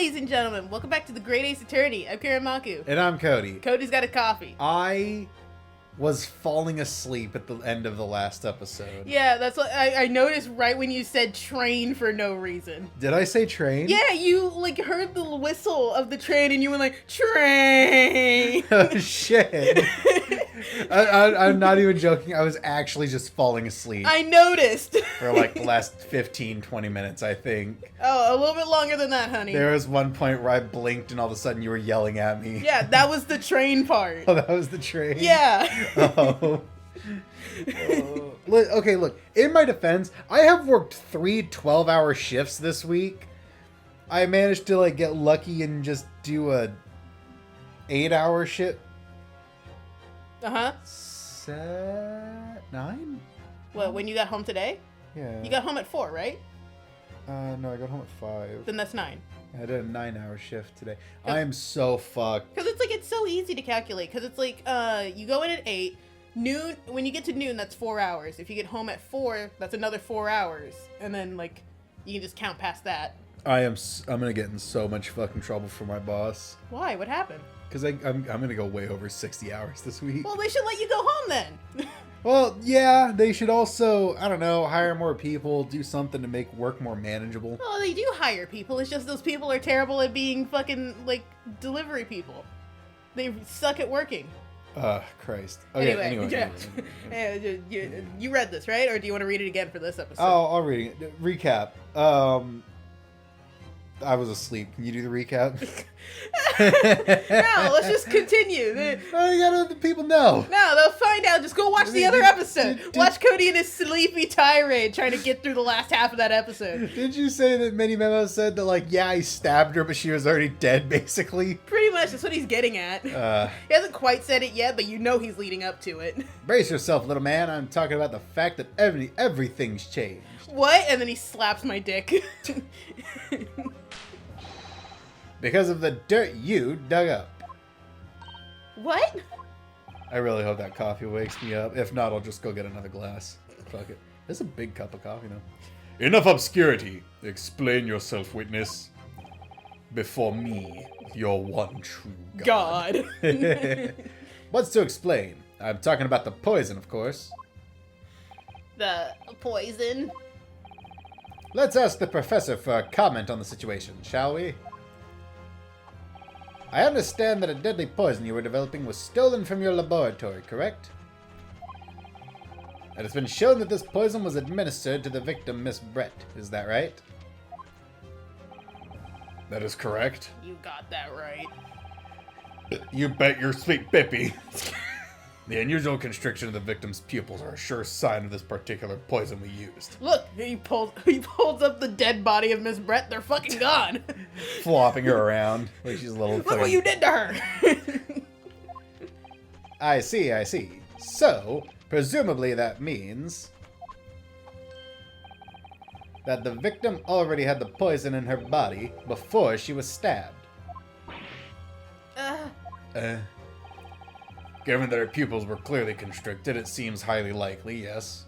ladies and gentlemen. Welcome back to the Great Ace Attorney. I'm Kiramaku. And I'm Cody. Cody's got a coffee. I was falling asleep at the end of the last episode. Yeah, that's what I noticed right when you said train for no reason. Did I say train? Yeah, you like heard the whistle of the train and you went like, train! Oh, shit. I'm not even joking. I was actually just falling asleep I noticed. for like the last 15, 20 minutes, I think. Oh, a little bit longer than that, honey. There was one point where I blinked and all of a sudden you were yelling at me. Yeah, that was the train part. Oh, that was the train? Yeah. Oh. Okay, look. In my defense, I have worked 3 12-hour shifts this week. I managed to like get lucky and just do a 8-hour shift. Uh-huh. 9? Well, when you got home today? Yeah. You got home at 4, right? No, I got home at 5. Then that's 9. I did a 9-hour shift today. I am so fucked. Because it's so easy to calculate. Because it's like, you go in at 8, noon, when you get to noon, that's 4 hours. If you get home at 4, that's another 4 hours. And then, like, you can just count past that. I'm gonna get in so much fucking trouble for my boss. Why? What happened? Because I'm gonna go way over 60 hours this week. Well, they should let you go home then. Well, yeah, they should also, I don't know, hire more people, do something to make work more manageable. Well, they do hire people. It's just those people are terrible at being fucking, like, delivery people. They suck at working. Christ. Okay, anyway. You read this, right? Or do you want to read it again for this episode? Oh, I'll read it. Recap. I was asleep. Can you do the recap? No, let's just continue. You gotta let the people know. No, they'll find out. Just go watch the other episode. Watch Cody and his sleepy tirade trying to get through the last half of that episode. Did you say that Mini Memo said that, like, yeah, he stabbed her, but she was already dead, basically? Pretty much, that's what he's getting at. He hasn't quite said it yet, but you know he's leading up to it. Brace yourself, little man. I'm talking about the fact that everything's changed. What? And then he slaps my dick. Because of the dirt you dug up. What? I really hope that coffee wakes me up. If not, I'll just go get another glass. Fuck it. This is a big cup of coffee now. Enough obscurity. Explain yourself, witness. Before me, your one true God. What's to explain? I'm talking about the poison, of course. The poison? Let's ask the professor for a comment on the situation, shall we? I understand that a deadly poison you were developing was stolen from your laboratory, correct? It has been shown that this poison was administered to the victim, Miss Brett. Is that right? That is correct. You got that right. You bet your sweet Bippy. The unusual constriction of the victim's pupils are a sure sign of this particular poison we used. Look, he pulls up the dead body of Miss Brett. They're fucking gone. Flopping her around like she's a little Look what you did to her. I see. So, presumably that means that the victim already had the poison in her body before she was stabbed. Given that her pupils were clearly constricted, it seems highly likely, yes.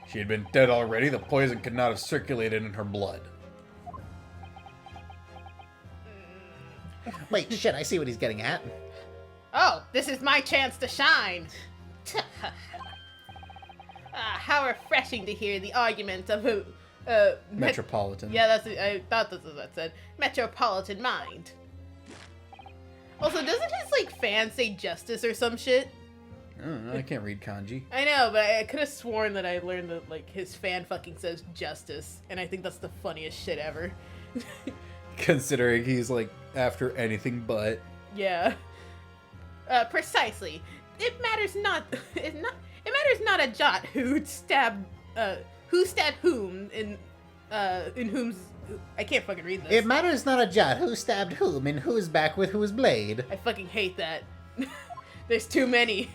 She had been dead already, the poison could not have circulated in her blood. Wait, shit, I see what he's getting at. Oh, this is my chance to shine. How refreshing to hear the argument of a Metropolitan. Yeah, I thought that's what that said. Metropolitan mind. Also, doesn't his, like, fan say justice or some shit? I don't know, I can't read kanji. I know, but I could have sworn that I learned that, like, his fan fucking says justice, and I think that's the funniest shit ever. Considering he's, like, after anything but. Yeah. Precisely. It matters not a jot who stabbed whom in whom's. I can't fucking read this. It matters not a jot who stabbed whom and who's back with whose blade. I fucking hate that. There's too many.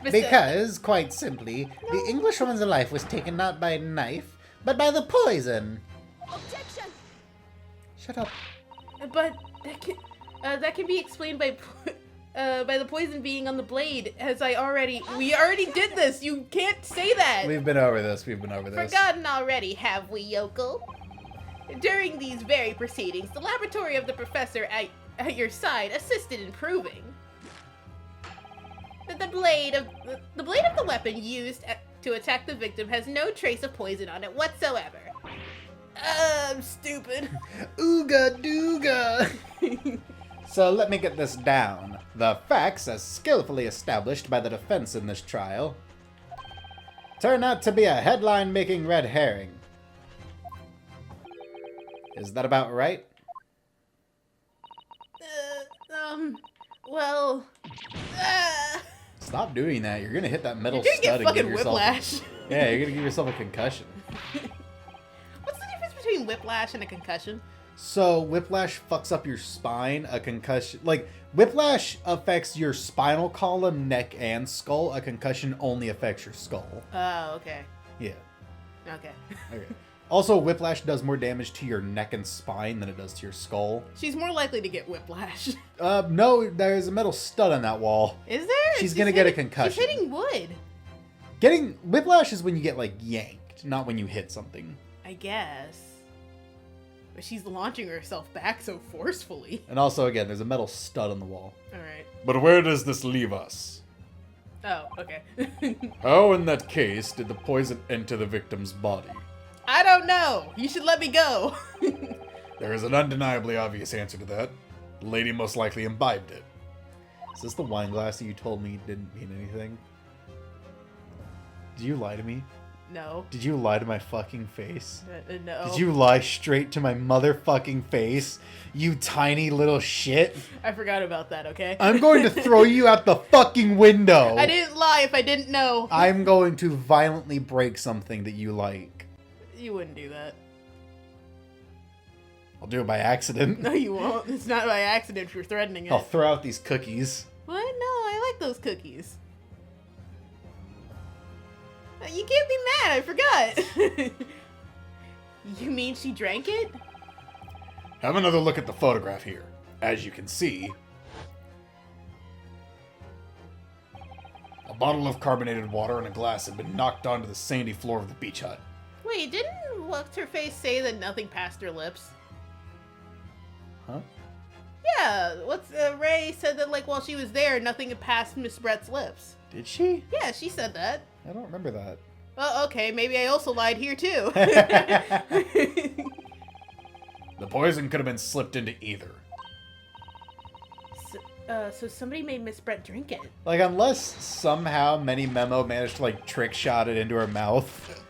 Because, quite simply, the Englishwoman's life was taken not by knife, but by the poison. Objection! Shut up. But that can be explained by the poison being on the blade, as we already did this. You can't say that. We've been over this. Forgotten already, have we, Yoko? During these very proceedings, the laboratory of the professor at your side assisted in proving that the blade of the weapon used to attack the victim has no trace of poison on it whatsoever. I'm stupid. Ooga dooga. So let me get this down. The facts, as skillfully established by the defense in this trial, turn out to be a headline-making red herring. Is that about right? Well, Stop doing that. You're gonna hit that metal you're stud gonna and get give fucking yourself. whiplash. Yeah, you're gonna give yourself a concussion. What's the difference between whiplash and a concussion? So whiplash fucks up your spine. A concussion, like whiplash, affects your spinal column, neck, and skull. A concussion only affects your skull. Oh, okay. Yeah. Okay. Okay. Also, whiplash does more damage to your neck and spine than it does to your skull. She's more likely to get whiplash. No, there's a metal stud on that wall. Is there? She's gonna get a concussion. She's hitting wood. Getting whiplash is when you get like yanked, not when you hit something. I guess. But she's launching herself back so forcefully. And also, again, there's a metal stud on the wall. Alright. But where does this leave us? Oh, okay. How, in that case, did the poison enter the victim's body? I don't know. You should let me go. There is an undeniably obvious answer to that. The lady most likely imbibed it. Is this the wine glass that you told me didn't mean anything? Did you lie to me? No. Did you lie to my fucking face? No. Did you lie straight to my motherfucking face? You tiny little shit. I forgot about that, okay? I'm going to throw you out the fucking window. I didn't lie if I didn't know. I'm going to violently break something that you like. You wouldn't do that. I'll do it by accident. No, you won't. It's not by accident if you're threatening it. I'll throw out these cookies. What? No, I like those cookies. You can't be mad, I forgot. You mean she drank it? Have another look at the photograph here. As you can see, a bottle of carbonated water and a glass had been knocked onto the sandy floor of the beach hut. Wait, didn't What's-Her-Face say that nothing passed her lips? Huh? Yeah, Ray said that, like, while she was there, nothing had passed Miss Brett's lips. Did she? Yeah, she said that. I don't remember that. Oh, okay, maybe I also lied here, too. The poison could have been slipped into either. So somebody made Miss Brett drink it. Like, unless somehow Many Memo managed to, like, trick shot it into her mouth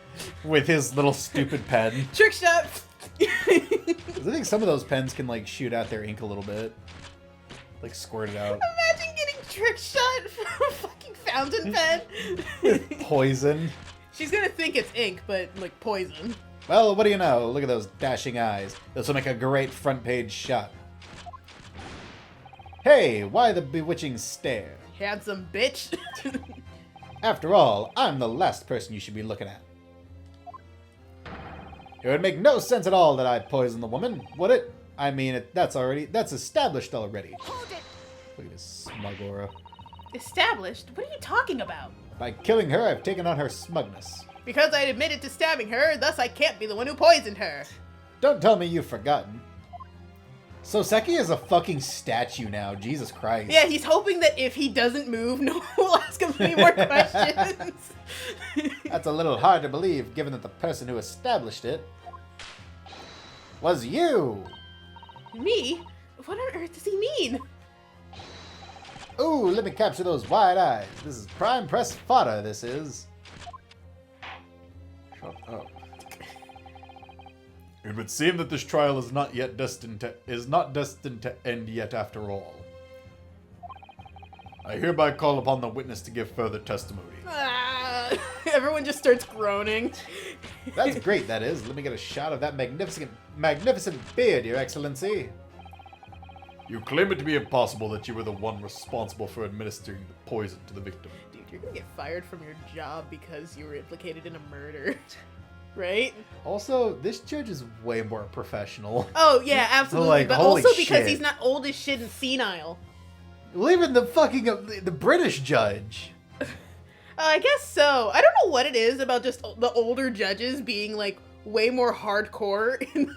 with his little stupid pen. Trick shot! 'Cause I think some of those pens can, like, shoot out their ink a little bit. Like, squirt it out. Imagine getting trick shot from a fucking fountain pen. Poison. She's gonna think it's ink, but, like, poison. Well, what do you know? Look at those dashing eyes. This will make a great front page shot. Hey, why the bewitching stare? Handsome bitch. After all, I'm the last person you should be looking at. It would make no sense at all that I poisoned the woman, would it? I mean, that's established already. Hold it! Look at this smug aura. Established? What are you talking about? By killing her, I've taken on her smugness. Because I admitted to stabbing her, thus I can't be the one who poisoned her. Don't tell me you've forgotten. Soseki is a fucking statue now, Jesus Christ. Yeah, he's hoping that if he doesn't move, no one will ask him any more questions. That's a little hard to believe, given that the person who established it was you. Me? What on earth does he mean? Ooh, let me capture those wide eyes. This is prime press fodder, this is. Shut up. It would seem that this trial is not destined to end yet after all. I hereby call upon the witness to give further testimony. Everyone just starts groaning. That's great, that is. Let me get a shot of that magnificent beard, Your Excellency. You claim it to be impossible that you were the one responsible for administering the poison to the victim. Dude, you're gonna get fired from your job because you were implicated in a murder. Right? Also, this judge is way more professional. Oh, yeah, absolutely. Like, but holy also because shit. he's not old as shit and senile. Well, even the fucking the British judge. I guess so. I don't know what it is about just the older judges being, like, way more hardcore. Like,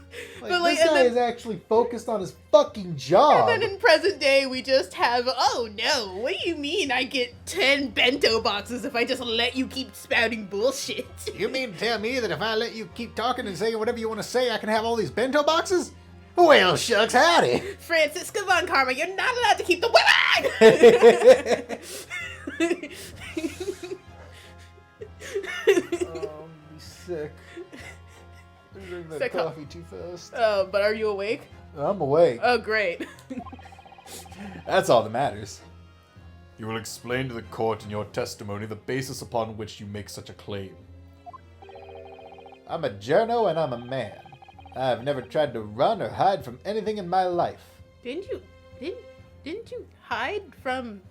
But, like, this and guy then- is actually focused on his fucking job. And then in present day, we just have, oh no, what do you mean I get 10 bento boxes if I just let you keep spouting bullshit? You mean to tell me that if I let you keep talking and saying whatever you want to say, I can have all these bento boxes? Well, shucks, howdy. Francisca Von Karma, you're not allowed to keep the women! Oh, I'm sick. I drank that Sick, huh? coffee too fast. But are you awake? I'm awake. Oh, great. That's all that matters. You will explain to the court in your testimony the basis upon which you make such a claim. I'm a journo and I'm a man. I've never tried to run or hide from anything in my life. Didn't you hide from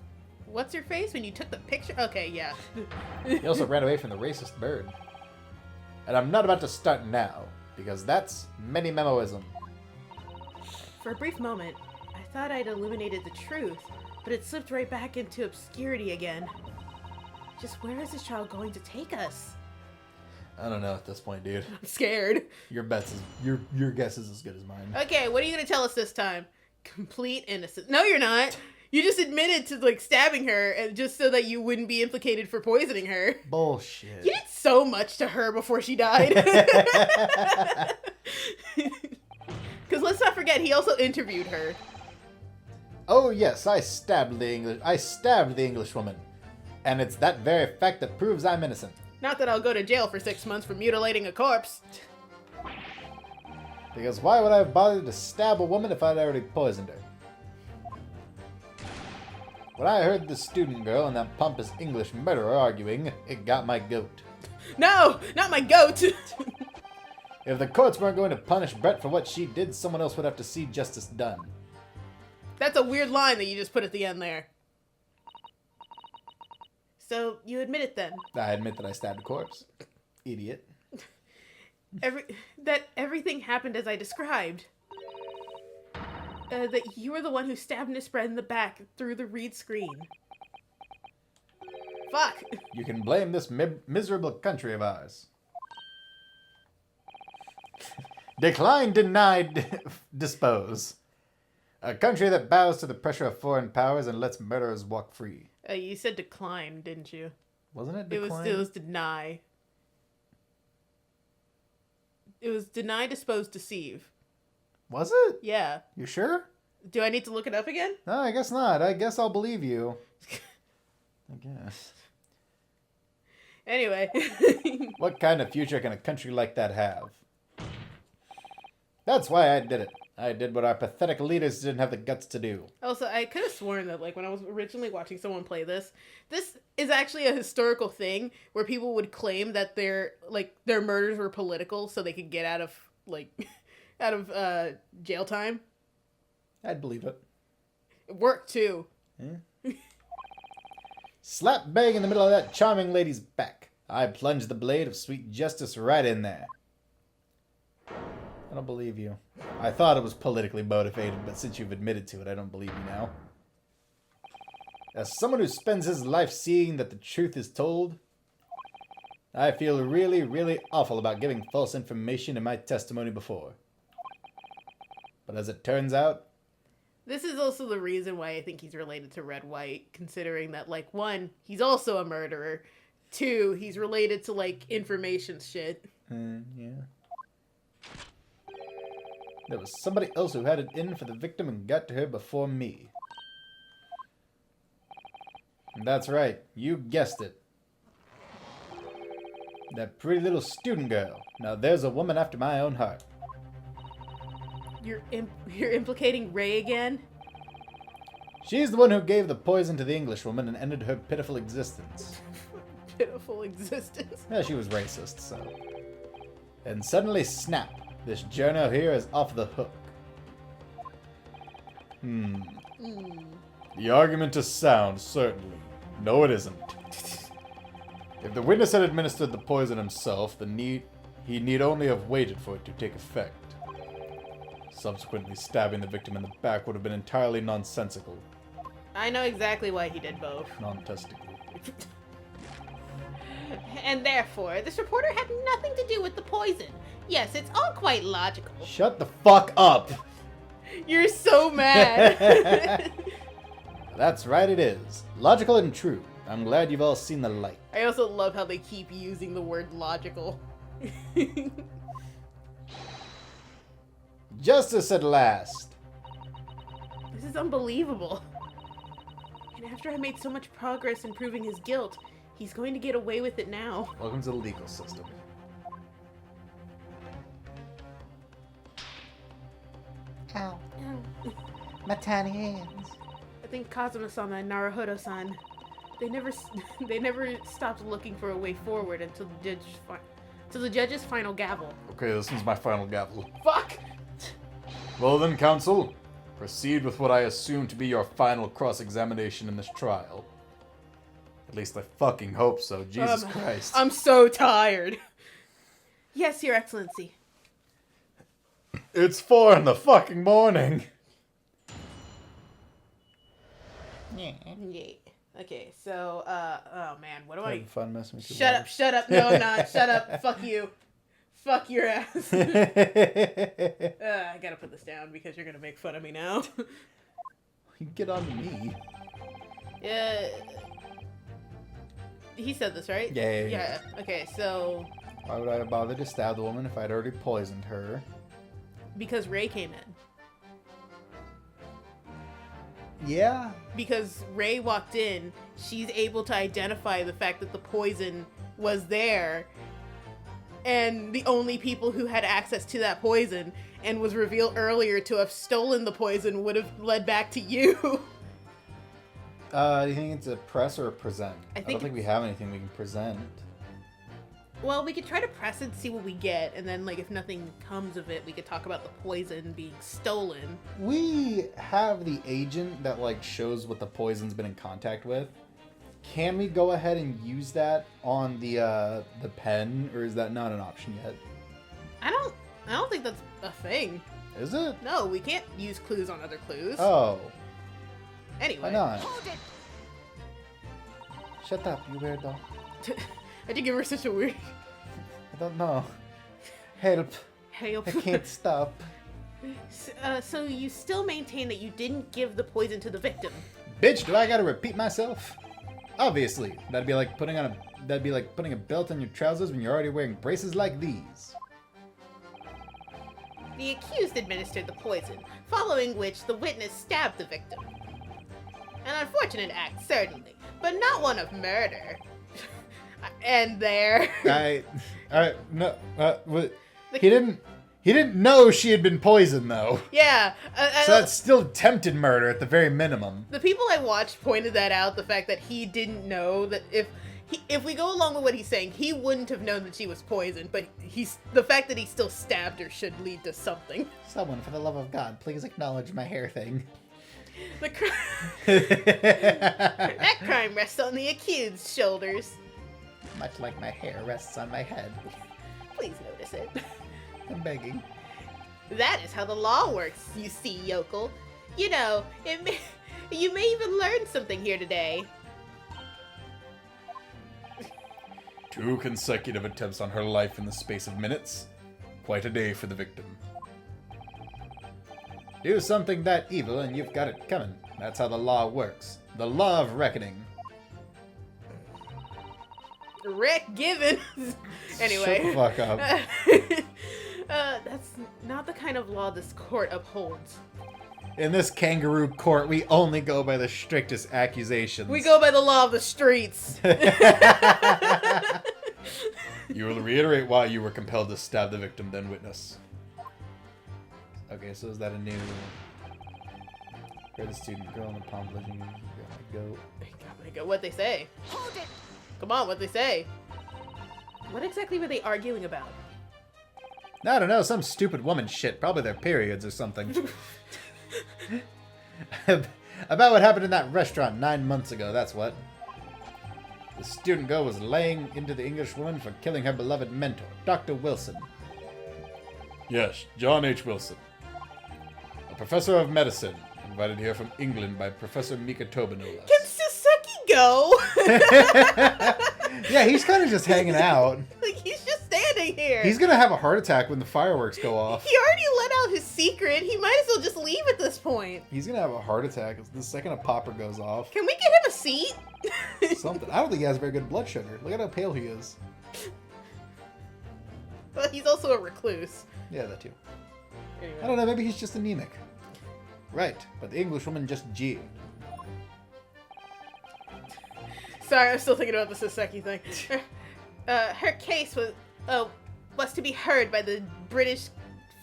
what's her face when you took the picture? Okay, yeah. He also ran away from the racist bird. And I'm not about to start now, because that's many memoism. For a brief moment, I thought I'd illuminated the truth, but it slipped right back into obscurity again. Just where is this child going to take us? I don't know at this point, dude. I'm scared. Your guess is as good as mine. Okay, what are you gonna tell us this time? Complete innocence. No, you're not. You just admitted to like stabbing her, and just so that you wouldn't be implicated for poisoning her. Bullshit. You did so much to her before she died. Because let's not forget, he also interviewed her. Oh yes, I stabbed the English woman. And it's that very fact that proves I'm innocent. Not that I'll go to jail for 6 months for mutilating a corpse. Because why would I have bothered to stab a woman if I'd already poisoned her? When I heard the student girl and that pompous English murderer arguing, it got my goat. No, not my goat. If the courts weren't going to punish Brett for what she did, someone else would have to see justice done. That's a weird line that you just put at the end there. So, you admit it then. I admit that I stabbed a corpse. Idiot. Everything happened as I described. That you were the one who stabbed Miss Brett in the back through the read screen. Fuck. You can blame this miserable country of ours. Decline, denied, dispose. A country that bows to the pressure of foreign powers and lets murderers walk free. You said decline, didn't you? Wasn't it It decline? was deny. It was deny, dispose, deceive. Was it? Yeah. You sure? Do I need to look it up again? No, I guess not. I guess I'll believe you. I guess. Anyway. What kind of future can a country like that have? That's why I did it. I did what our pathetic leaders didn't have the guts to do. Also, I could have sworn that, like, when I was originally watching someone play this is actually a historical thing where people would claim that their murders were political so they could get out of, like, jail time. I'd believe it. It worked, too. Slap bang in the middle of that charming lady's back. I plunged the blade of sweet justice right in there. I don't believe you. I thought it was politically motivated, but since you've admitted to it, I don't believe you now. As someone who spends his life seeing that the truth is told, I feel really, really awful about giving false information in my testimony before. But as it turns out, This is also the reason why I think he's related to Red White, considering that, like, 1, he's also a murderer. 2, he's related to, like, information shit. yeah. There was somebody else who had it in for the victim and got to her before me. That's right, you guessed it. That pretty little student girl. Now there's a woman after my own heart. You're implicating Ray again? She's the one who gave the poison to the Englishwoman and ended her pitiful existence. Pitiful existence. Yeah, she was racist, so. And suddenly, snap, this journo here is off the hook. The argument is sound, certainly. No, it isn't. If the witness had administered the poison himself, he need only have waited for it to take effect. Subsequently, stabbing the victim in the back would have been entirely nonsensical. I know exactly why he did both. Non-testicle. And therefore, this reporter had nothing to do with the poison. Yes, it's all quite logical. Shut the fuck up. You're so mad. That's right, it is. Logical and true. I'm glad you've all seen the light. I also love how they keep using the word logical. Justice at last. This is unbelievable. And after I made so much progress in proving his guilt, he's going to get away with it now. Welcome to the legal system. Ow. My tiny hands. I think Kazuma-sama and Naruhodo-san, they never stopped looking for a way forward until the judge's final gavel. Okay, this one's my final gavel. Fuck! Well then, counsel, proceed with what I assume to be your final cross-examination in this trial. At least I fucking hope so, Jesus Christ. I'm so tired. Yes, Your Excellency. It's 4 in the fucking morning. Yeah. Yeah. Okay, so, oh man, what do I... Having fun messing with your Shut up, no I'm not, shut up, fuck you. Fuck your ass. I gotta put this down because you're gonna make fun of me now. You get on to me. He said this, right? Yeah. Okay, so, Why would I have bothered to stab the woman if I'd already poisoned her? because Ray came in. Yeah. Because Ray walked in, she's able to identify the fact that the poison was there, and the only people who had access to that poison and was revealed earlier to have stolen the poison would have led back to you. Do you think it's a press or a present? I don't think we have anything we can present. Well, we could try to press it, see what we get, and then, like, if nothing comes of it, we could talk about the poison being stolen. We have the agent that, like, shows what the poison's been in contact with. Can we go ahead and use that on the pen, or is that not an option yet? I don't think that's a thing. Is it? No, we can't use clues on other clues. Oh, Anyway. why not? Hold it. Shut up, you weirdo. I did give her such a weird... I don't know. Help. Help. I can't stop. So you still maintain that you didn't give the poison to the victim? Bitch, do I gotta repeat myself? Obviously. That'd be like putting a belt on your trousers when you're already wearing braces like these. The accused administered the poison, following which the witness stabbed the victim. An unfortunate act, certainly, but not one of murder. And there. He didn't know she had been poisoned, though. Yeah. So that's still attempted murder at the very minimum. The people I watched pointed that out, the fact that he didn't know that if we go along with what he's saying, he wouldn't have known that she was poisoned, but the fact that he still stabbed her should lead to something. Someone, for the love of God, please acknowledge my hair thing. That crime rests on the accused's shoulders. Much like my hair rests on my head. Please notice it. I'm begging. That is how the law works, you see, yokel. You know, you may even learn something here today. 2 consecutive attempts on her life in the space of minutes. Quite a day for the victim. Do something that evil and you've got it coming. That's how the law works. The law of reckoning. Rick Givens. Anyway. Shut the fuck up. That's not the kind of law this court upholds. In this kangaroo court, we only go by the strictest accusations. We go by the law of the streets. You will reiterate why you were compelled to stab the victim, then witness. Okay, so is that a new... Where the student girl in the palm legend go? What'd they say? Hold it. Come on, what'd they say? What exactly were they arguing about? I don't know, some stupid woman shit. Probably their periods or something. About what happened in that restaurant 9 months ago, that's what. The student girl was laying into the English woman for killing her beloved mentor, Dr. Wilson. Yes, John H. Wilson. A professor of medicine, invited here from England by Professor Mikotoba, no less. Can Saseki go? Yeah, he's kind of just hanging out. Like, he's just standing doing here? He's gonna have a heart attack when the fireworks go off. He already let out his secret. He might as well just leave at this point. He's gonna have a heart attack the second a popper goes off. Can we get him a seat? Something. I don't think he has very good blood sugar. Look at how pale he is. Well, he's also a recluse. Yeah, that too. Anyway. I don't know, maybe he's just anemic. Right, but the Englishwoman just jeered. Sorry, I'm still thinking about the Saseki thing. Her case was to be heard by the British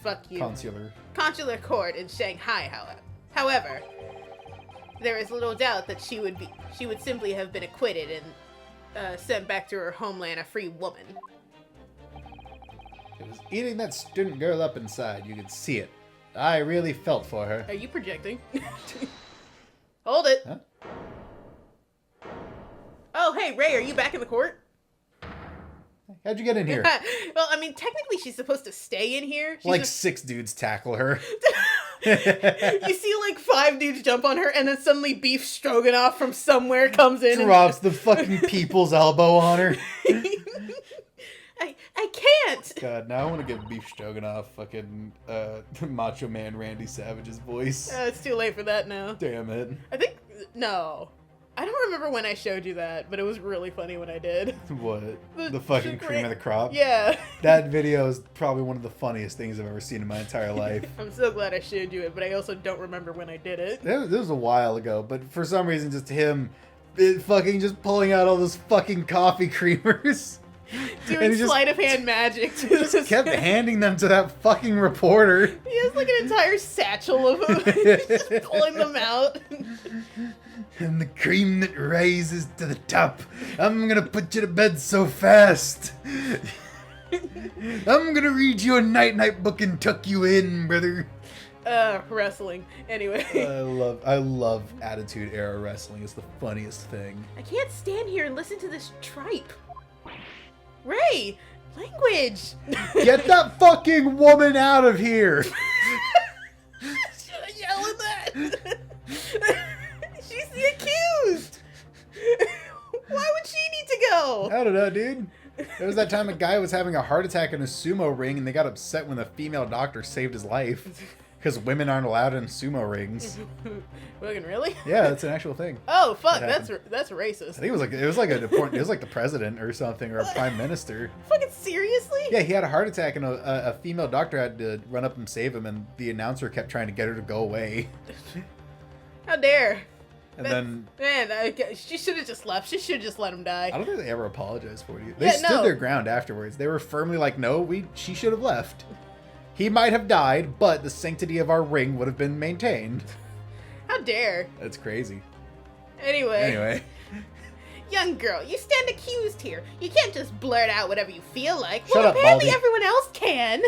consular court in Shanghai. However, there is little doubt that she would simply have been acquitted and sent back to her homeland a free woman. It was eating that student girl up inside. You could see it. I really felt for her. Are you projecting? Hold it. Huh? Oh, hey, Ray, are you back in the court? How'd you get in here? Well, I mean, technically she's supposed to stay in here. She's Like 6 dudes tackle her. You see like 5 dudes jump on her, and then suddenly beef stroganoff from somewhere comes in Drops the fucking people's elbow on her. I can't. God, now I want to give beef stroganoff fucking Macho Man Randy Savage's voice. It's too late for that now. Damn it. I think no. I don't remember when I showed you that, but it was really funny when I did. What? The fucking cream of the crop? Yeah. That video is probably one of the funniest things I've ever seen in my entire life. I'm so glad I showed you it, but I also don't remember when I did it. This was a while ago, but for some reason, just him fucking just pulling out all those fucking coffee creamers. Doing he just- sleight of hand magic to Just kept handing them to that fucking reporter. He has like an entire satchel of them. He's just pulling them out. And the cream that rises to the top. I'm gonna put you to bed so fast. I'm gonna read you a night-night book and tuck you in, brother. Wrestling. Anyway. I love Attitude Era wrestling. It's the funniest thing. I can't stand here and listen to this tripe. Ray! Language! Get that fucking woman out of here! Should I yell at that? She's the accused! Why would she need to go? I don't know, dude. There was that time a guy was having a heart attack in a sumo ring and they got upset when the female doctor saved his life. Because women aren't allowed in sumo rings. Fucking really? Yeah, that's an actual thing. Oh fuck, That that's racist. I think it was like the president or something, or a prime minister. Fucking seriously? Yeah, he had a heart attack and a female doctor had to run up and save him, and the announcer kept trying to get her to go away. How dare? And then She should have just left. She should have just let him die. I don't think they ever apologized for it. They Yeah, stood no. their ground afterwards. They were firmly like, no, she should have left. He might have died, but the sanctity of our ring would have been maintained. How dare? That's crazy. Anyway. Young girl, you stand accused here. You can't just blurt out whatever you feel like. Shut up, apparently Baldy. everyone else can.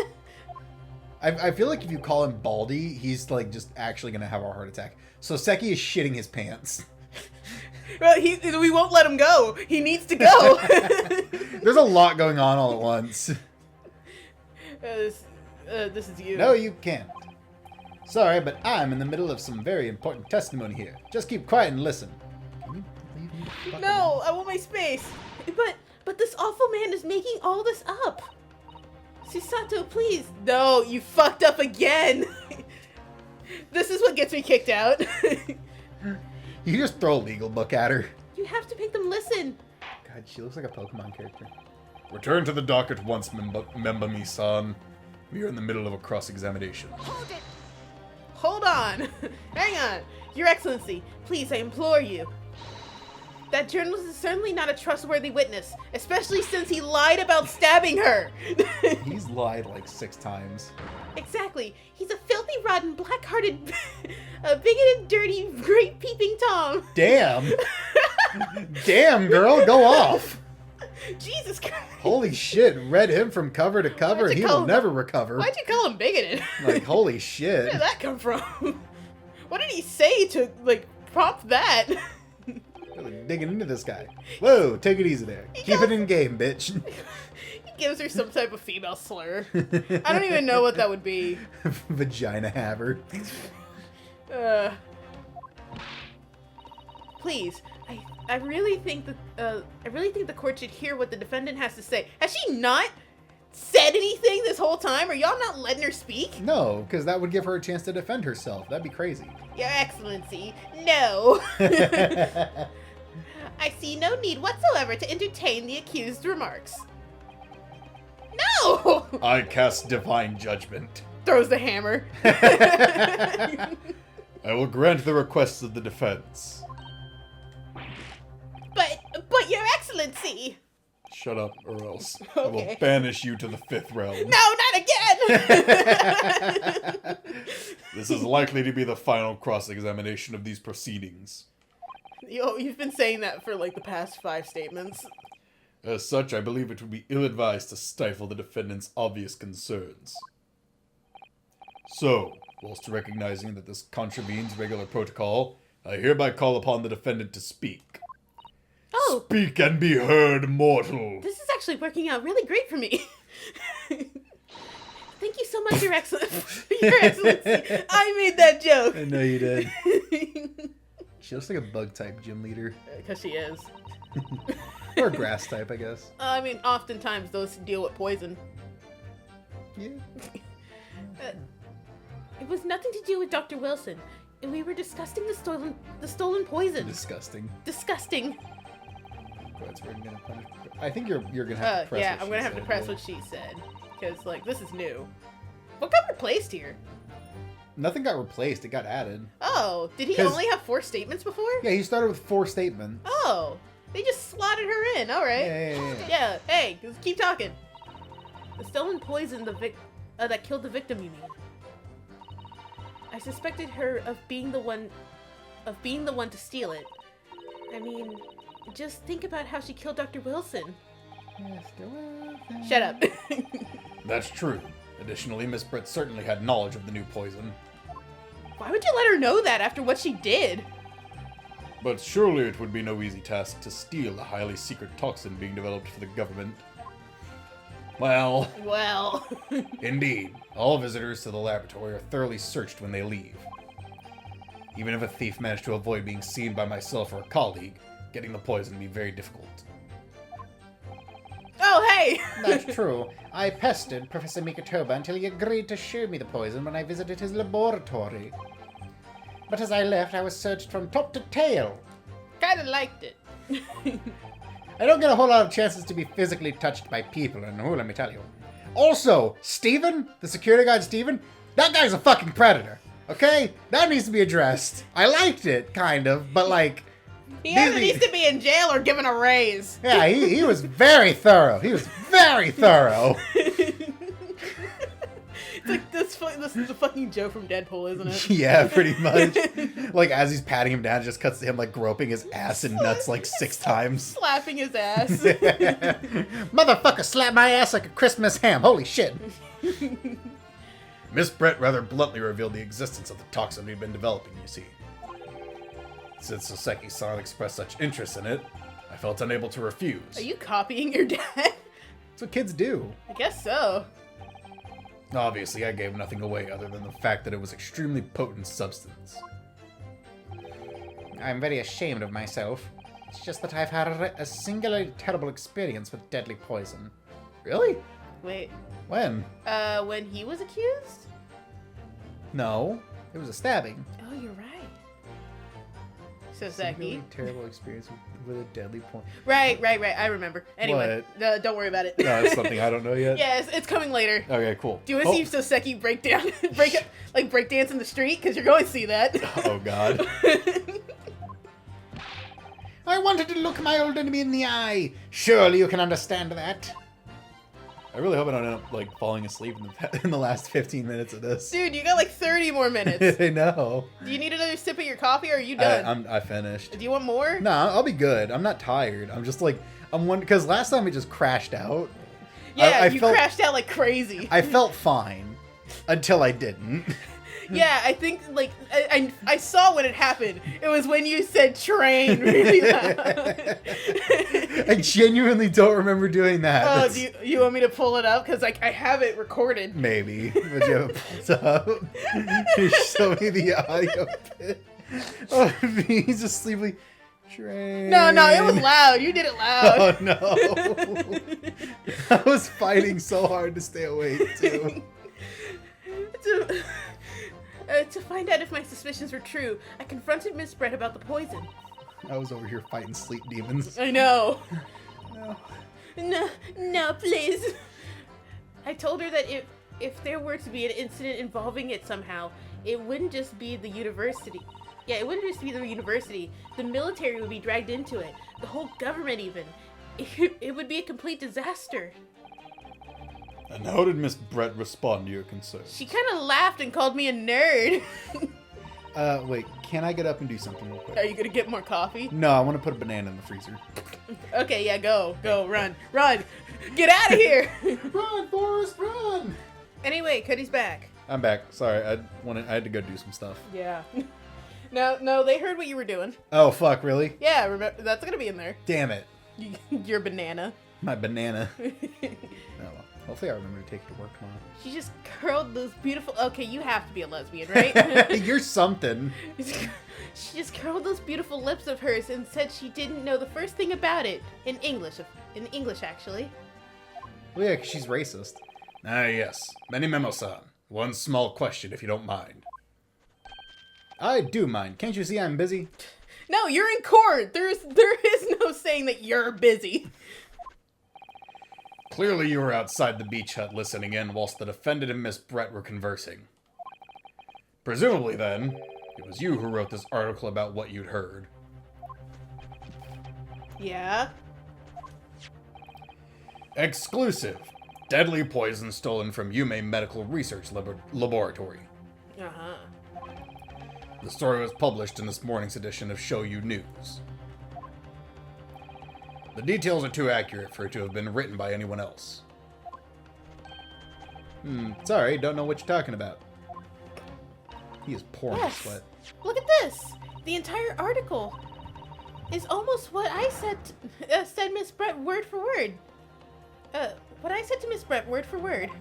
I feel like if you call him Baldy, he's like just actually gonna have a heart attack. So Seki is shitting his pants. Well, we won't let him go. He needs to go. There's a lot going on all at once. This is you. No, you can't. Sorry, but I'm in the middle of some very important testimony here. Just keep quiet and listen. Can you leave me the fuck No, I want my space. But this awful man is making all this up. Susato, please. No, you fucked up again. This is what gets me kicked out. You just throw a legal book at her. You have to make them listen. God, she looks like a Pokemon character. Return to the dock at once, Membami-san. We are in the middle of a cross-examination. Hold it. Hold on. Hang on. Your Excellency, please, I implore you. That journalist is certainly not a trustworthy witness, especially since he lied about stabbing her. He's lied like 6 times. Exactly. He's a filthy, rotten, black-hearted, bigoted, dirty, great peeping Tom. Damn! Damn, girl, go off! Jesus Christ. Holy shit, read him from cover to cover Why'd and you he call will him- never recover. Why'd you call him bigoted? Like, holy shit. Where did that come from? What did he say to, like, prompt that? Really digging into this guy. Whoa, take it easy there. Keep it in game, bitch. He gives her some type of female slur. I don't even know what that would be. Vagina haver. Please, I really think that the court should hear what the defendant has to say. Has she not said anything this whole time? Are y'all not letting her speak? No, because that would give her a chance to defend herself. That'd be crazy. Your Excellency, no. I see no need whatsoever to entertain the accused's remarks. No! I cast divine judgment. Throws the hammer. I will grant the requests of the defense. But Your Excellency. Shut up, or else I will Okay. banish you to the 5th realm. No, not again! This is likely to be the final cross-examination of these proceedings. You've been saying that for like the past 5 statements. As such, I believe it would be ill-advised to stifle the defendant's obvious concerns. So, whilst recognizing that this contravenes regular protocol, I hereby call upon the defendant to speak. Oh, Speak and be heard, mortal! this is actually working out really great for me. Thank you so much, Your Excellency. Your Excellency, I made that joke. I know you did. She looks like a bug-type gym leader. Because she is. Or a grass-type, I guess. I mean, oftentimes those deal with poison. Yeah. It was nothing to do with Dr. Wilson. We were discussing the stolen poison. Disgusting. Disgusting. That's where I'm gonna punish. I think you're gonna have to press Yeah, what I'm she gonna have to said, press yeah. what she said. Because, like, this is new. What got replaced here? Nothing got replaced, it got added. Oh, did he 'Cause- only have 4 statements before? Yeah, he started with 4 statements. Oh, they just slotted her in. All right. Yeah. Hey, just keep talking. The stolen poison that killed the victim, you mean? I suspected her of being the one to steal it. I mean, just think about how she killed Dr. Wilson. Shut up. That's true. Additionally, Miss Britt certainly had knowledge of the new poison. Why would you let her know that after what she did? But surely it would be no easy task to steal a highly secret toxin being developed for the government. Well, Well, indeed, all visitors to the laboratory are thoroughly searched when they leave. Even if a thief managed to avoid being seen by myself or a colleague, getting the poison would be very difficult. oh hey. That's true. I pestered Professor Mikotoba until he agreed to show me the poison when I visited his laboratory. But as I left, I was searched from top to tail. Kinda liked it. I don't get a whole lot of chances to be physically touched by people, and let me tell you. Also, Steven, the security guard Steven, that guy's a fucking predator. Okay? That needs to be addressed. I liked it, kind of, but like... He either needs to be in jail or given a raise. Yeah, he was very thorough. He was very thorough. It's like this is a fucking joke from Deadpool, isn't it? Yeah, pretty much. Like, as he's patting him down, it just cuts to him, like, groping his ass and nuts, like, 6 times. Slapping his ass. Motherfucker slapped my ass like a Christmas ham. Holy shit. Miss Brett rather bluntly revealed the existence of the toxin we've been developing, you see. Since Soseki-san expressed such interest in it, I felt unable to refuse. Are you copying your dad? That's what kids do. I guess so. Obviously, I gave nothing away other than the fact that it was extremely potent substance. I'm very ashamed of myself. It's just that I've had a singularly terrible experience with deadly poison. Really? Wait. When? When he was accused? No. It was a stabbing. Oh, you're right. Singularly Soseki. terrible experience with a deadly point. Right. I remember. Anyway, don't worry about it. No, that's something I don't know yet. Yes, it's coming later. Okay, cool. Do you want to see Soseki break dance in the street? Because you're going to see that. Oh, God. I wanted to look my old enemy in the eye. Surely you can understand that. I really hope I don't end up, like, falling asleep in the last 15 minutes of this. Dude, you got like 30 more minutes. I know. Do you need another sip of your coffee, or are you done? I finished. Do you want more? No, I'll be good. I'm not tired. I'm just like, because last time it just crashed out. Yeah, I you felt- crashed out like crazy. I felt fine until I didn't. Yeah, I think like I saw when it happened. It was when you said train really loud. I genuinely don't remember doing that. Oh, That's- do you want me to pull it up? Because like I have it recorded. Maybe, but you have it pulled up. You show me the audio bit. Oh, he's just sleepily. Train. No, it was loud. You did it loud. Oh no! I was fighting so hard to stay awake too. To find out if my suspicions were true, I confronted Miss Brett about the poison. I was over here fighting sleep demons. I know. No. No, please. I told her that if there were to be an incident involving it somehow, it wouldn't just be the university. Yeah, it wouldn't just be the university. The military would be dragged into it. The whole government even. It would be a complete disaster. And how did Miss Brett respond to your concerns? She kind of laughed and called me a nerd. Wait, can I get up and do something real quick? Are you gonna get more coffee? No, I want to put a banana in the freezer. Okay, yeah, go, run, get out of here. Run, Forrest, run! Anyway, Cody's back. I'm back. Sorry, I had to go do some stuff. Yeah. No, they heard what you were doing. Oh fuck, really? Yeah, remember that's gonna be in there. Damn it. Your banana. My banana. Oh well. Hopefully I remember to take it to work tomorrow. She just curled those beautiful. Okay, you have to be a lesbian, right? You're something. She just curled those beautiful lips of hers and said she didn't know the first thing about it in English. In English, actually. Well, yeah, 'cause she's racist. Ah, yes. Many Memo-san. One small question, if you don't mind. I do mind. Can't you see I'm busy? No, you're in court. There is no saying that you're busy. Clearly you were outside the beach hut listening in whilst the defendant and Miss Brett were conversing. Presumably, then, it was you who wrote this article about what you'd heard. Yeah. Exclusive. Deadly poison stolen from Yume Medical Research Laboratory. Uh-huh. The story was published in this morning's edition of Shoyu News. The details are too accurate for it to have been written by anyone else. Sorry, don't know what you're talking about. He is pouring Yes. sweat. Look at this. The entire article is almost what I said Miss Brett word for word. What I said to Miss Brett word for word.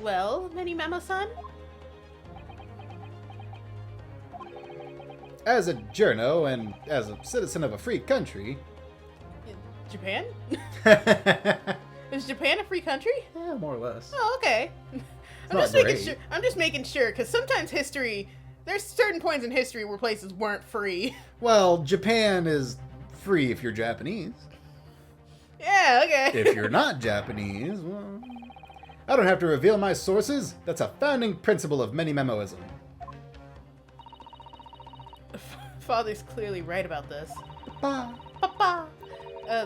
Well, Many Mamo-san? As a journo and as a citizen of a free country. Japan? Yeah, Is Japan a free country? more or less. Oh, okay. I'm not just making great. sure. I'm just making sure, because sometimes there's certain points in history where places weren't free. Well, Japan is free if you're Japanese. Yeah, okay. If you're not Japanese, well, I don't have to reveal my sources. That's a founding principle of many memoism. Father's clearly right about this. Bah. Papa.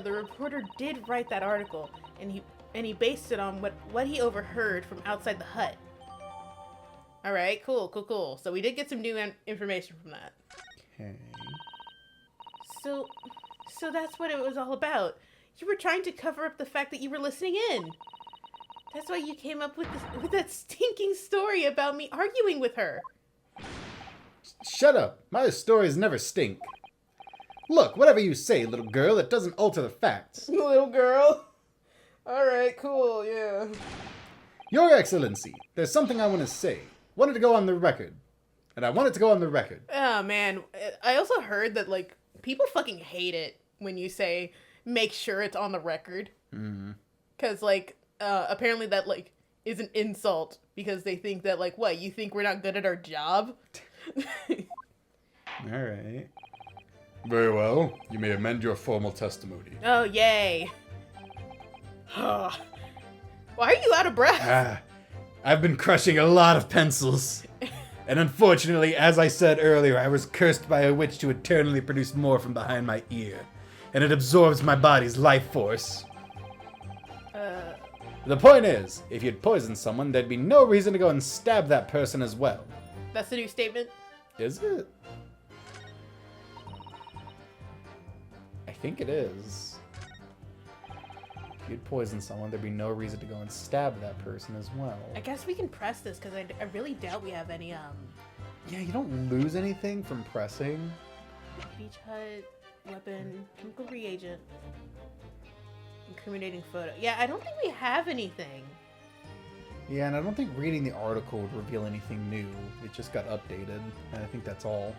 The reporter did write that article, and he based it on what he overheard from outside the hut. All right, cool. So we did get some new information from that. Okay. So that's what it was all about. You were trying to cover up the fact that you were listening in. That's why you came up with that stinking story about me arguing with her. Shut up. My stories never stink. Look, whatever you say, little girl, it doesn't alter the facts. Little girl. All right, cool, yeah. Your Excellency, there's something I want to say. Wanted to go on the record. And I want it to go on the record. Oh, man. I also heard that, like, people fucking hate it when you say, make sure it's on the record. Mm-hmm. Because, like, apparently that, like, is an insult. Because they think that, like, what, you think we're not good at our job? Alright. Very well. You may amend your formal testimony. Oh, yay. Why are you out of breath? I've been crushing a lot of pencils. And unfortunately, as I said earlier, I was cursed by a witch to eternally produce more from behind my ear. And it absorbs my body's life force. The point is, if you'd poisoned someone, there'd be no reason to go and stab that person as well. That's the new statement? Is it? I think it is. If you'd poisoned someone, there'd be no reason to go and stab that person as well. I guess we can press this, because I really doubt we have any, Yeah, you don't lose anything from pressing. beach hut, weapon, chemical reagent, incriminating photo. Yeah, I don't think we have anything. Yeah, and I don't think reading the article would reveal anything new. It just got updated, and I think that's all.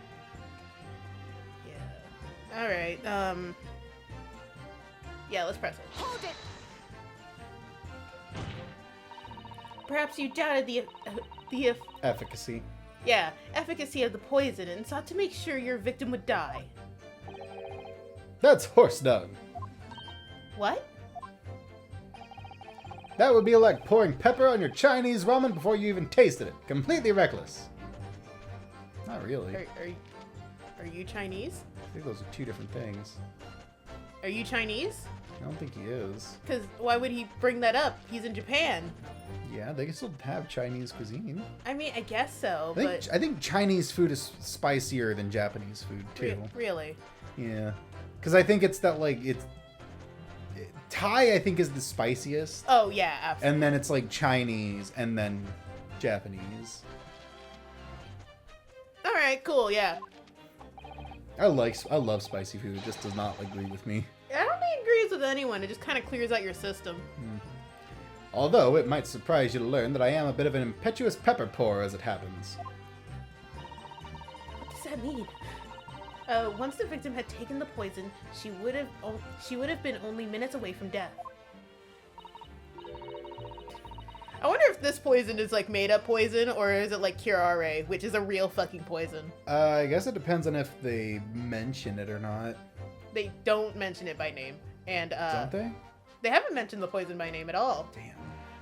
Yeah. All right. Yeah, let's press it. Hold it! Perhaps you doubted the Efficacy. efficacy of the poison and sought to make sure your victim would die. That's horse dung. What? That would be like pouring pepper on your Chinese ramen before you even tasted it. Completely reckless. Not really. Are you Chinese? I think those are two different things. Are you Chinese? I don't think he is. Because why would he bring that up? He's in Japan. Yeah, they can still have Chinese cuisine. I mean, I guess so, I think Chinese food is spicier than Japanese food too. Really? Yeah, because I think it's that Thai I think is the spiciest, Oh yeah, absolutely. and then it's like Chinese, and then Japanese. All right, cool. Yeah. I love spicy food. It just does not agree with me. I don't think it agrees with anyone. It just kind of clears out your system. Although it might surprise you to learn that I am a bit of an impetuous pepper pourer as it happens. What does that mean? Once the victim had taken the poison, she would have been only minutes away from death. I wonder if this poison is like made up poison or is it like curare, which is a real fucking poison. I guess it depends on if they mention it or not. They don't mention it by name, and Don't they? they haven't mentioned the poison by name at all. Damn.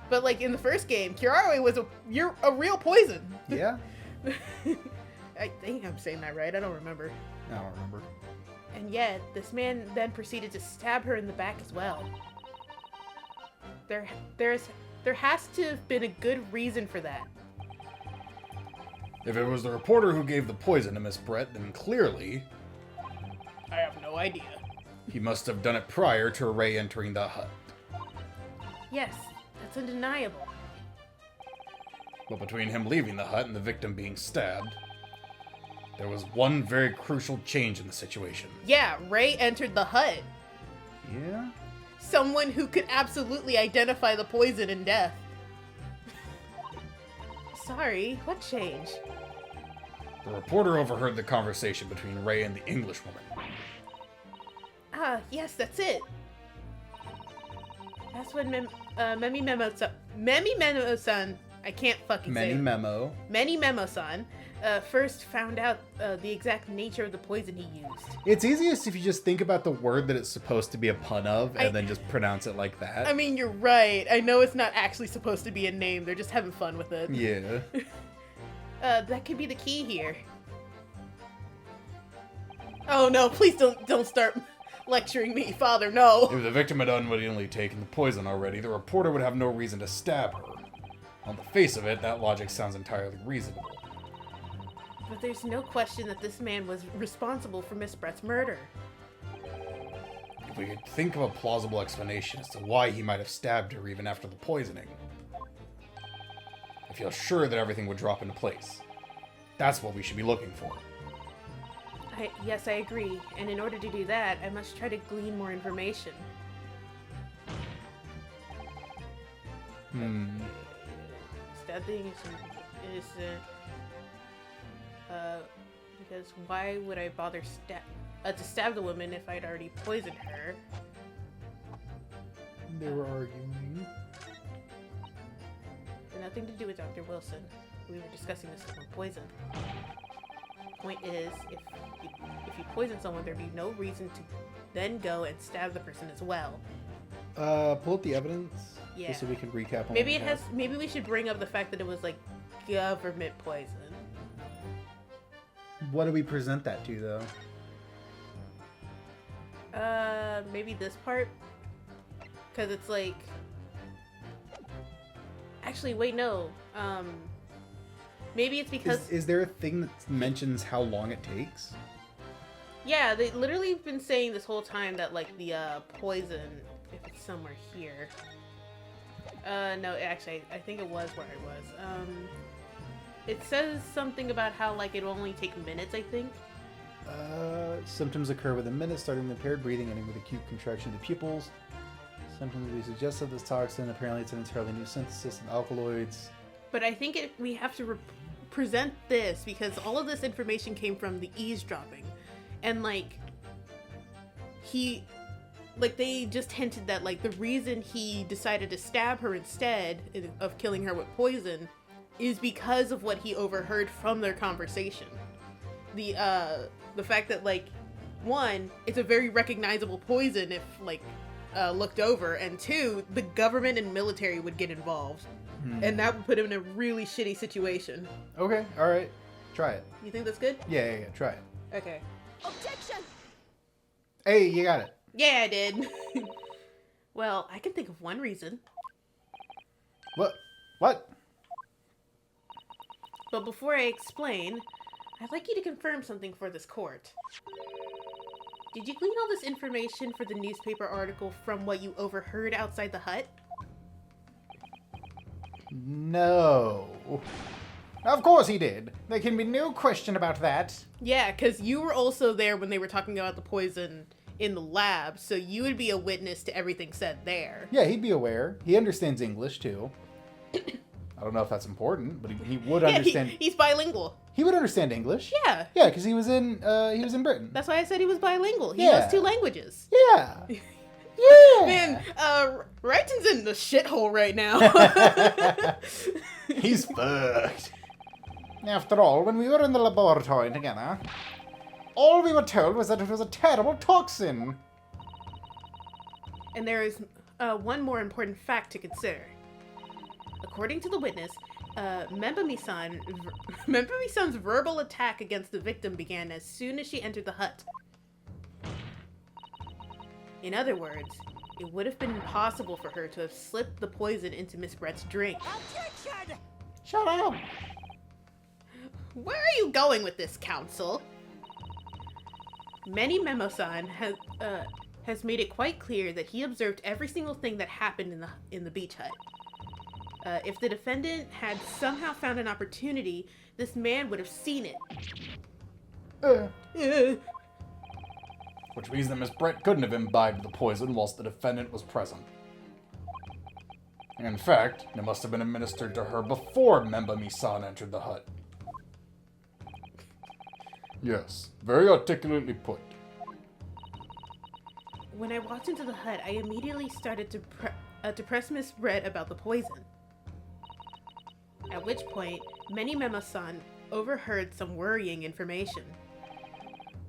But like in the first game, curare was a real poison. Yeah? I think I'm saying that right. I don't remember. I don't remember. And yet, this man then proceeded to stab her in the back as well. There has to have been a good reason for that. If it was the reporter who gave the poison to Miss Brett, then clearly I have no idea. he must have done it prior to Ray entering the hut. Yes, that's undeniable. But between him leaving the hut and the victim being stabbed, there was one very crucial change in the situation. Yeah, Ray entered the hut. Yeah? Someone who could absolutely identify the poison and death. Sorry, what change? The reporter overheard the conversation between Ray and the Englishwoman. Ah, yes, that's it. That's when Memi Memo-san, I can't fucking say it. Many Memo-san first found out the exact nature of the poison he used. It's easiest if you just think about the word that it's supposed to be a pun of and then just pronounce it like that. I mean, you're right. I know it's not actually supposed to be a name. They're just having fun with it. Yeah. That could be the key here. Oh no, please don't start lecturing me, Father, no. If the victim had unwittingly taken the poison already, the reporter would have no reason to stab her. On the face of it, that logic sounds entirely reasonable. But there's no question that this man was responsible for Miss Brett's murder. If we could think of a plausible explanation as to why he might have stabbed her even after the poisoning, I feel sure that everything would drop into place. That's what we should be looking for. Yes, I agree. And in order to do that, I must try to glean more information. Stabbing is innocent. Because why would I bother to stab the woman if I'd already poisoned her? They were arguing. Nothing to do with Dr. Wilson. We were discussing this with poison. Point is, if you poison someone, there'd be no reason to then go and stab the person as well. Pull up the evidence. Yeah. Just so we can recap on Maybe what it has. Maybe we should bring up the fact that it was like government poison. What do we present that to, though? Maybe this part, because it's like. Actually, wait, no. Maybe it's because. Is there a thing that mentions how long it takes? Yeah, they literally have been saying this whole time that like the poison, if it's somewhere here. No, actually, I think it was where I was. It says something about how like it'll only take minutes, I think. Symptoms occur within minutes, starting with impaired breathing, ending with acute contraction of the pupils. symptoms we suggest of this toxin. Apparently, it's an entirely new synthesis of alkaloids. But I think we have to present this because all of this information came from the eavesdropping. And, like, they just hinted that, like, the reason he decided to stab her instead of killing her with poison is because of what he overheard from their conversation. The fact that, like, one, it's a very recognizable poison if, like, looked over, and two, the government and military would get involved. And that would put him in a really shitty situation. Okay, alright. Try it. You think that's good? Yeah, try it. Okay. Objection! Hey, you got it. Yeah, I did. Well, I can think of one reason. What? What? But before I explain, I'd like you to confirm something for this court. Did you glean all this information for the newspaper article from what you overheard outside the hut? No. Of course he did. There can be no question about that. Yeah, because you were also there when they were talking about the poison in the lab, so you would be a witness to everything said there. Yeah, he'd be aware. He understands English, too. I don't know if that's important, but he would understand. He's bilingual. He would understand English. Yeah. Yeah, because he was in Britain. That's why I said he was bilingual. He Yeah. knows 2 languages. Yeah. Yeah. Man, Wrighton's in the shithole right now. He's fucked. After all, when we were in the laboratory together, all we were told was that it was a terrible toxin. And there is one more important fact to consider. According to the witness, Membami-san's verbal attack against the victim began as soon as she entered the hut. In other words, it would have been impossible for her to have slipped the poison into Miss Brett's drink. Objection! Shut up. Where are you going with this, counsel? Many Memo-san has made it quite clear that he observed every single thing that happened in the beach hut. If the defendant had somehow found an opportunity, this man would have seen it. Which means that Miss Brett couldn't have imbibed the poison whilst the defendant was present. In fact, it must have been administered to her before Membami-san entered the hut. Yes, very articulately put. When I walked into the hut, I immediately started to press Miss Brett about the poison. At which point, Many Memo-san overheard some worrying information.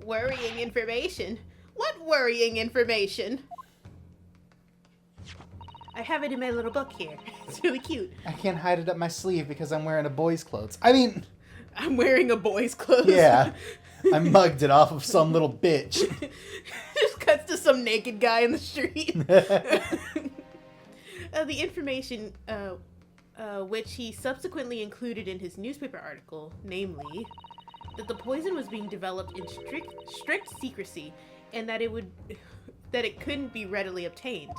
Worrying information? What worrying information? I have it in my little book here. It's really cute. I can't hide it up my sleeve because I'm wearing a boy's clothes. I mean... I'm wearing a boy's clothes. Yeah. I mugged it off of some little bitch. Just cuts to some naked guy in the street. The information, which he subsequently included in his newspaper article, namely, that the poison was being developed in strict secrecy, and that it couldn't be readily obtained.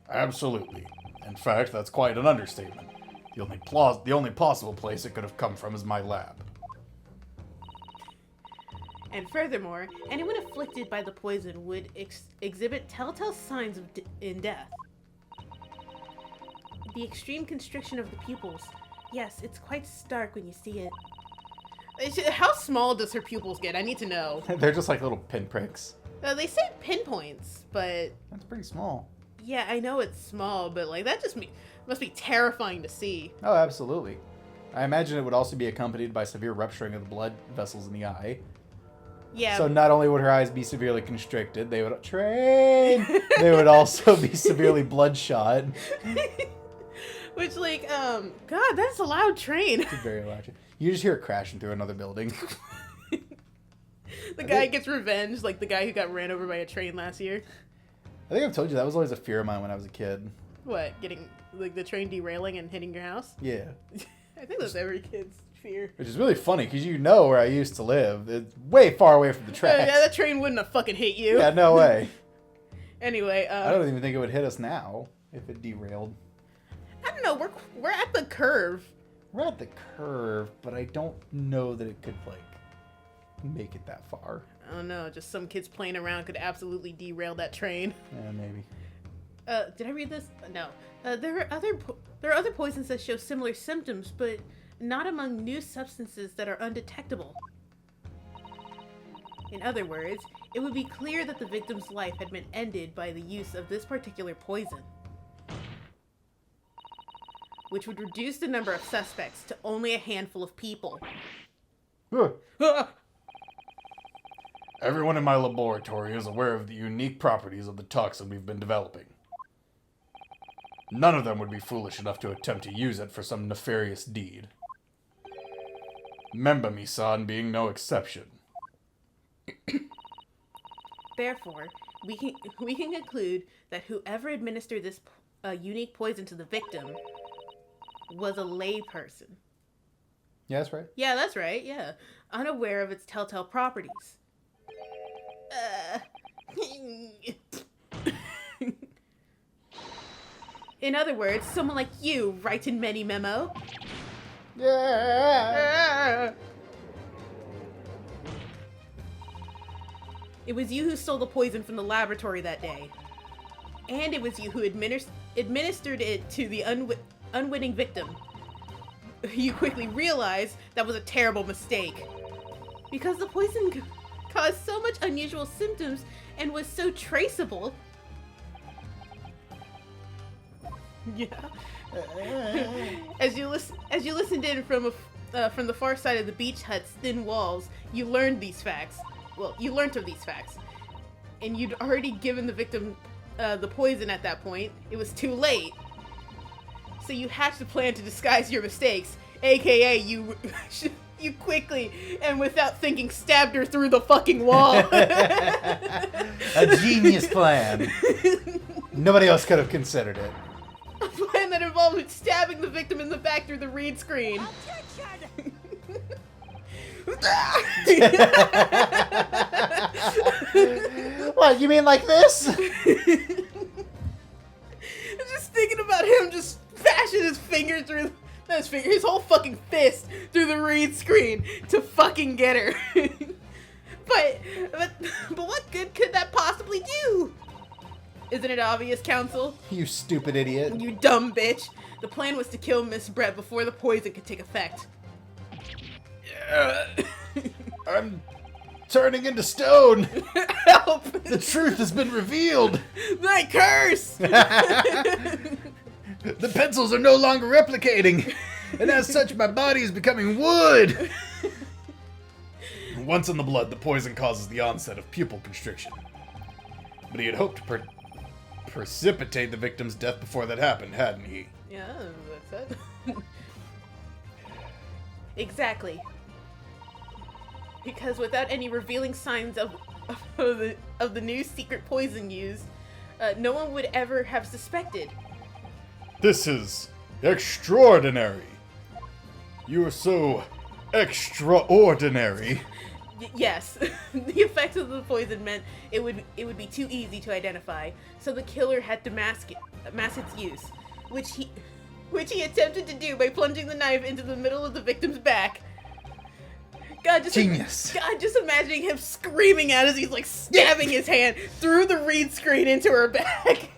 Absolutely. In fact, that's quite an understatement. The only possible place it could have come from is my lab. And furthermore, anyone afflicted by the poison would exhibit telltale signs in death. The extreme constriction of the pupils. Yes, it's quite stark when you see it. How small does her pupils get? I need to know. They're just like little pinpricks. They say pinpoints, but... That's pretty small. Yeah, I know it's small, but like that just must be terrifying to see. Oh, absolutely. I imagine it would also be accompanied by severe rupturing of the blood vessels in the eye. Yeah. So not only would her eyes be severely constricted, they would they would also be severely bloodshot. Which, like, God, that's a loud train. It's very loud. You just hear it crashing through another building. The guy gets revenge, like the guy who got ran over by a train last year. I think I've told you that was always a fear of mine when I was a kid. What? Getting, like, the train derailing and hitting your house? Yeah. I think that's every kid's fear. Which is really funny, because you know where I used to live. It's way far away from the tracks. Yeah, that train wouldn't have fucking hit you. Yeah, no way. Anyway, I don't even think it would hit us now if it derailed. I don't know, we're at the curve. We're at the curve, but I don't know that it could, like, make it that far. I don't know, just some kids playing around could absolutely derail that train. Yeah, maybe. Did I read this? No. There are other poisons that show similar symptoms, but not among new substances that are undetectable. In other words, it would be clear that the victim's life had been ended by the use of this particular poison, which would reduce the number of suspects to only a handful of people. Everyone in my laboratory is aware of the unique properties of the toxin we've been developing. None of them would be foolish enough to attempt to use it for some nefarious deed. Memba-Misan being no exception. Therefore, we can conclude that whoever administered this unique poison to the victim was a lay person. Yeah, that's right. Yeah, that's right, yeah. Unaware of its telltale properties. In other words, someone like you, writing many memo. Yeah. It was you who stole the poison from the laboratory that day. And it was you who administered it to the unwitting victim. You quickly realized that was a terrible mistake. Because the poison caused so much unusual symptoms and was so traceable. Yeah. As you listened in from the far side of the beach hut's thin walls, you learned these facts. Well, you learned of these facts, and you'd already given the victim the poison at that point. It was too late. So you hatched a plan to disguise your mistakes, aka you quickly and without thinking stabbed her through the fucking wall. A genius plan. Nobody else could have considered it. A plan that involved stabbing the victim in the back through the reed screen. Objection! What, you mean like this? I'm just thinking about him just bashing his finger through, not his finger, his whole fucking fist through the reed screen to fucking get her. but what good could that possibly do? Isn't it obvious, Counsel? You stupid idiot. You dumb bitch. The plan was to kill Miss Brett before the poison could take effect. I'm turning into stone. Help! The truth has been revealed. My curse! The pencils are no longer replicating, and as such, my body is becoming wood. Once in the blood, the poison causes the onset of pupil constriction. But he had hoped to precipitate the victim's death before that happened, hadn't he? Yeah, that's it. Exactly. Because without any revealing signs of the new secret poison used, no one would ever have suspected. This is extraordinary. You are so extraordinary. Yes, the effects of the poison meant it would be too easy to identify, so the killer had to mask its use, which he attempted to do by plunging the knife into the middle of the victim's back. Genius. God, just imagining him screaming out as he's like stabbing his hand through the reed screen into her back.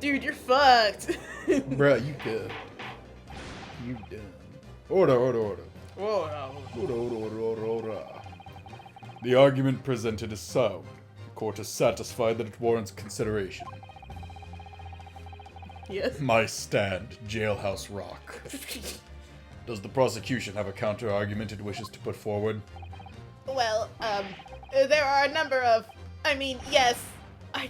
Dude, you're fucked. Bruh, you good. You done. Order. Order. The argument presented is sound. The court is satisfied that it warrants consideration. Yes. My stand, Jailhouse Rock. Does the prosecution have a counter-argument it wishes to put forward? Well, there are a number of... I mean, yes. I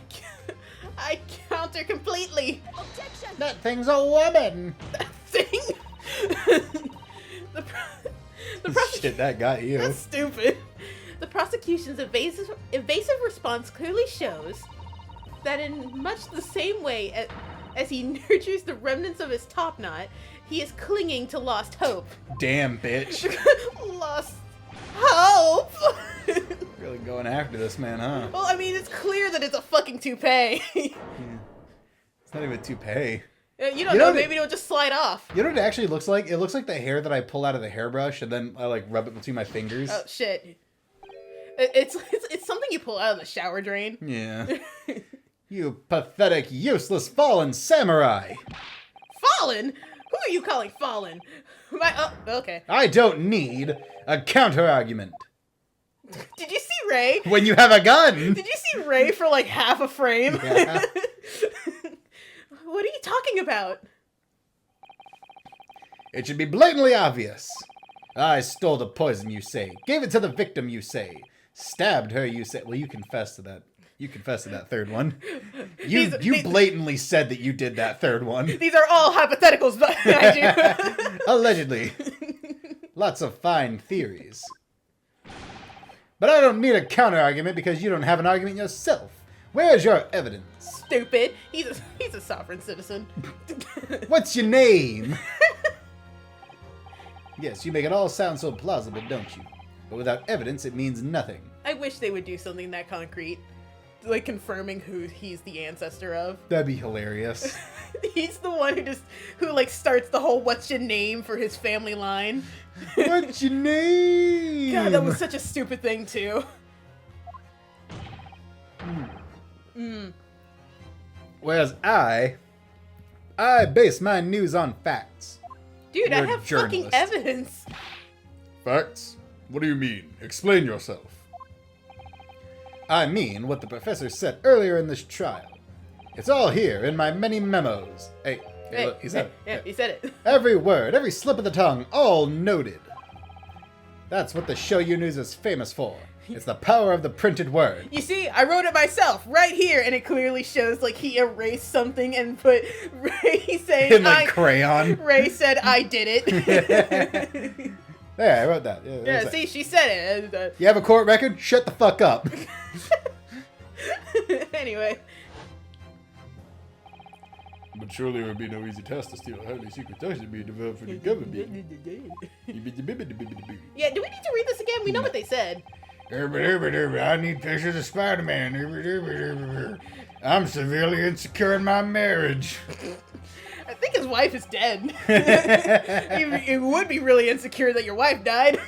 counter completely. Objection! That thing's a woman. That thing? the prosecution... Shit, that got you. That's stupid. The prosecution's evasive response clearly shows that in much the same way as he nurtures the remnants of his top knot, he is clinging to lost hope. Damn, bitch. Lost hope? Really going after this man, huh? Well, I mean, it's clear that it's a fucking toupee. It's not even a toupee. You don't You know, know what maybe it'll just slide off. You know what it actually looks like? It looks like the hair that I pull out of the hairbrush and then I like rub it between my fingers. Oh shit. It's something you pull out of the shower drain. Yeah. You pathetic, useless, fallen samurai! Fallen? Who are you calling fallen? Okay. I don't need a counter-argument. Did you see Ray? When you have a gun! Did you see Ray for like half a frame? Yeah. What are you talking about? It should be blatantly obvious. I stole the poison, you say. Gave it to the victim, you say. Stabbed her, you say. Well, you confessed to that. You confessed to that third one. You blatantly said that you did that third one. These are all hypotheticals, mind you. Allegedly. Lots of fine theories. But I don't need a counter-argument because you don't have an argument yourself. Where's your evidence? Stupid. He's a sovereign citizen. What's your name? Yes, you make it all sound so plausible, don't you? But without evidence, it means nothing. I wish they would do something that concrete. Like confirming who he's the ancestor of. That'd be hilarious. He's the one who like starts the whole "what's your name" for his family line. What's your name? God, that was such a stupid thing too. Whereas I base my news on facts. Dude, I You're a have fucking journalist. evidence. Facts? What do you mean? Explain yourself. I mean what the professor said earlier in this trial. It's all here in my many memos. Hey, look, he said it. Yeah, he said it. Every word, every slip of the tongue, all noted. That's what the Shoyu News is famous for. It's the power of the printed word. You see, I wrote it myself right here, and it clearly shows like he erased something and put Ray saying In like crayon. Ray said I did it. Yeah, I wrote that. Yeah, Yeah, that's see, it. she said it. You have a court record? Shut the fuck up. Anyway, But surely it would be no easy task to steal a highly secret document being developed for the government. yeah, do we need to read this again? We know what they said. I need pictures of Spider-Man. I'm severely insecure in my marriage. I think his wife is dead. It would be really insecure that your wife died.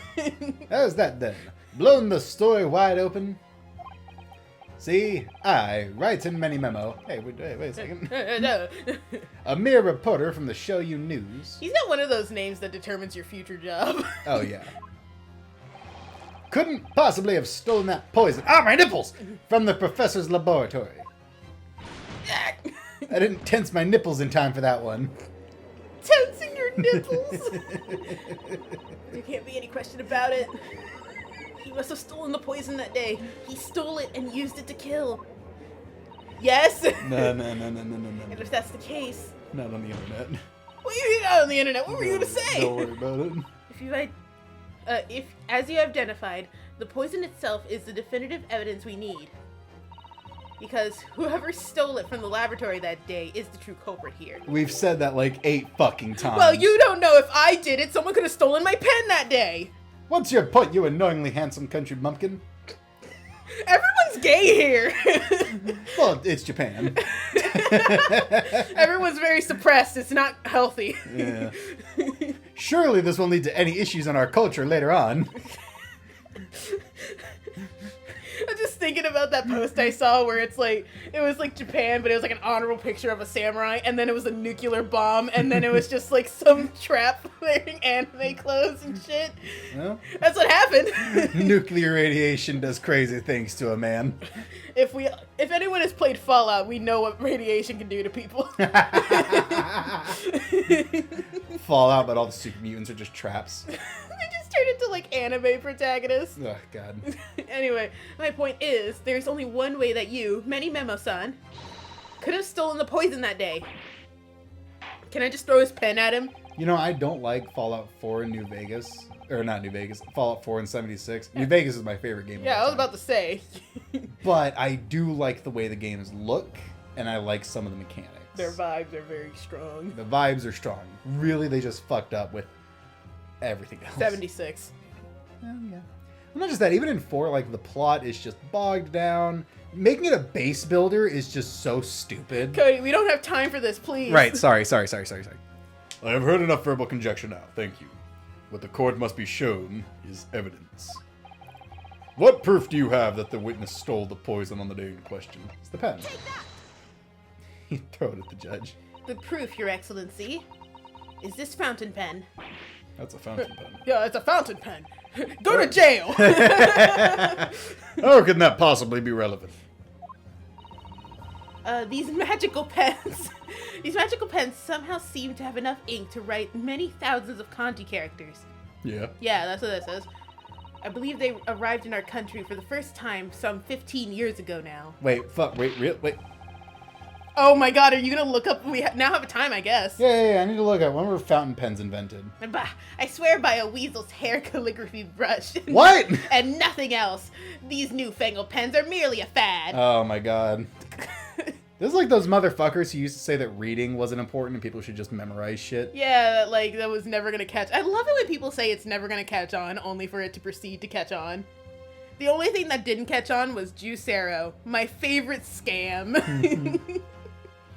How's that then? Blown the story wide open? See, I, writes in many memo. Hey, wait a second. No. A mere reporter from the Shoyu News. He's not one of those names that determines your future job. Oh, yeah. Couldn't possibly have stolen that poison. Ah, my nipples! From the professor's laboratory. I didn't tense my nipples in time for that one. Tensing your nipples. There can't be any question about it. He must have stolen the poison that day. He stole it and used it to kill. Yes? No. And if that's the case, Not on the internet. what are you doing on the internet? What were you gonna say? Don't worry about it. If, as you identified, the poison itself is the definitive evidence we need. Because whoever stole it from the laboratory that day is the true culprit here. We've said that like 8 fucking times. Well, you don't know if I did it. Someone could have stolen my pen that day. What's your point, you annoyingly handsome country bumpkin? Everyone's gay here. Well, it's Japan. Everyone's very suppressed. It's not healthy. Yeah. Surely this won't lead to any issues in our culture later on. I'm just thinking about that post I saw where it was like Japan, but it was like an honorable picture of a samurai, and then it was a nuclear bomb, and then it was just like some trap wearing anime clothes and shit. Well, That's what happened. nuclear radiation does crazy things to a man. If anyone has played Fallout, we know what radiation can do to people. Fallout, but all the super mutants are just traps. They just turn into like anime protagonists. Oh, God. Anyway, my point is, there's only one way that you, Many Memo-san, could have stolen the poison that day. Can I just throw his pen at him? You know, I don't like Fallout 4 in New Vegas. Or not New Vegas. Fallout 4 in 76. New Vegas is my favorite game. Yeah, I was about to say. But I do like the way the games look, and I like some of the mechanics. Their vibes are very strong. The vibes are strong. Really, they just fucked up with everything else. 76. Oh, yeah. Not just that, even in 4, like, the plot is just bogged down. Making it a base builder is just so stupid. Cody, we don't have time for this, please. Right, sorry. I have heard enough verbal conjecture now, thank you. What the court must be shown is evidence. What proof do you have that the witness stole the poison on the day in question? It's the pen. Take that! You throw it at the judge. The proof, Your Excellency, is this fountain pen. That's a fountain pen. Yeah, it's a fountain pen. Go to jail! How can that possibly be relevant? These magical pens. These magical pens somehow seem to have enough ink to write many thousands of kanji characters. Yeah. Yeah, that's what that says. I believe they arrived in our country for the first time some 15 years ago now. Wait. Oh my god, are you gonna look up? We now have a time, I guess. Yeah, I need to look at when were fountain pens invented. Bah, I swear by a weasel's hair calligraphy brush. What? And nothing else. These newfangled pens are merely a fad. Oh my god. This is like those motherfuckers who used to say that reading wasn't important and people should just memorize shit. Yeah, like, that was never gonna catch. I love it when people say it's never gonna catch on, only for it to proceed to catch on. The only thing that didn't catch on was Juicero, my favorite scam.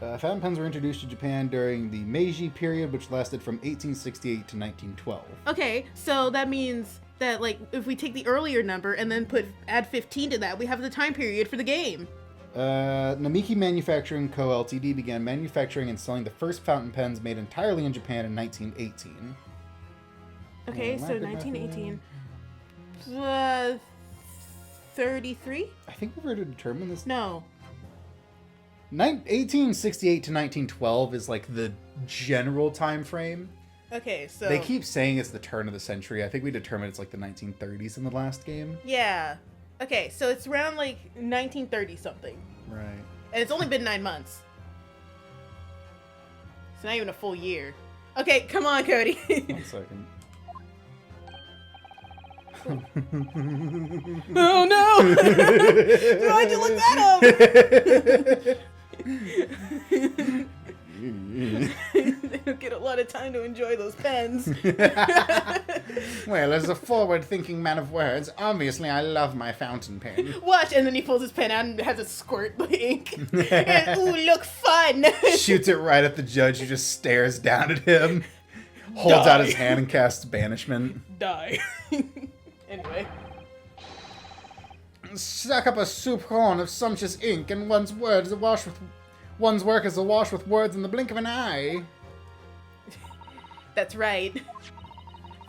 Fountain pens were introduced to Japan during the Meiji period, which lasted from 1868 to 1912. Okay, so that means that, like, if we take the earlier number and then add 15 to that, we have the time period for the game. Namiki Manufacturing Co. Ltd. began manufacturing and selling the first fountain pens made entirely in Japan in 1918. Okay, so 1918. 33? I think we've already determined this. No. 1868 to 1912 is like the general time frame. Okay, so... They keep saying it's the turn of the century. I think we determined it's like the 1930s in the last game. Yeah. Okay, so it's around, like, 1930 something. Right. And it's only been 9 months. It's not even a full year. Okay, come on, Cody. 1 second. Oh no! Why'd you look that up? They don't get a lot of time to enjoy those pens. Well, as a forward-thinking man of words, obviously I love my fountain pen. Watch, and then he pulls his pen out and has a squirt the ink. And, ooh, look fun! Shoots it right at the judge who just stares down at him, holds out his hand and casts banishment. Die. Anyway. Suck up a soup horn of sumptuous ink, and one's work is awash with words in the blink of an eye. That's right.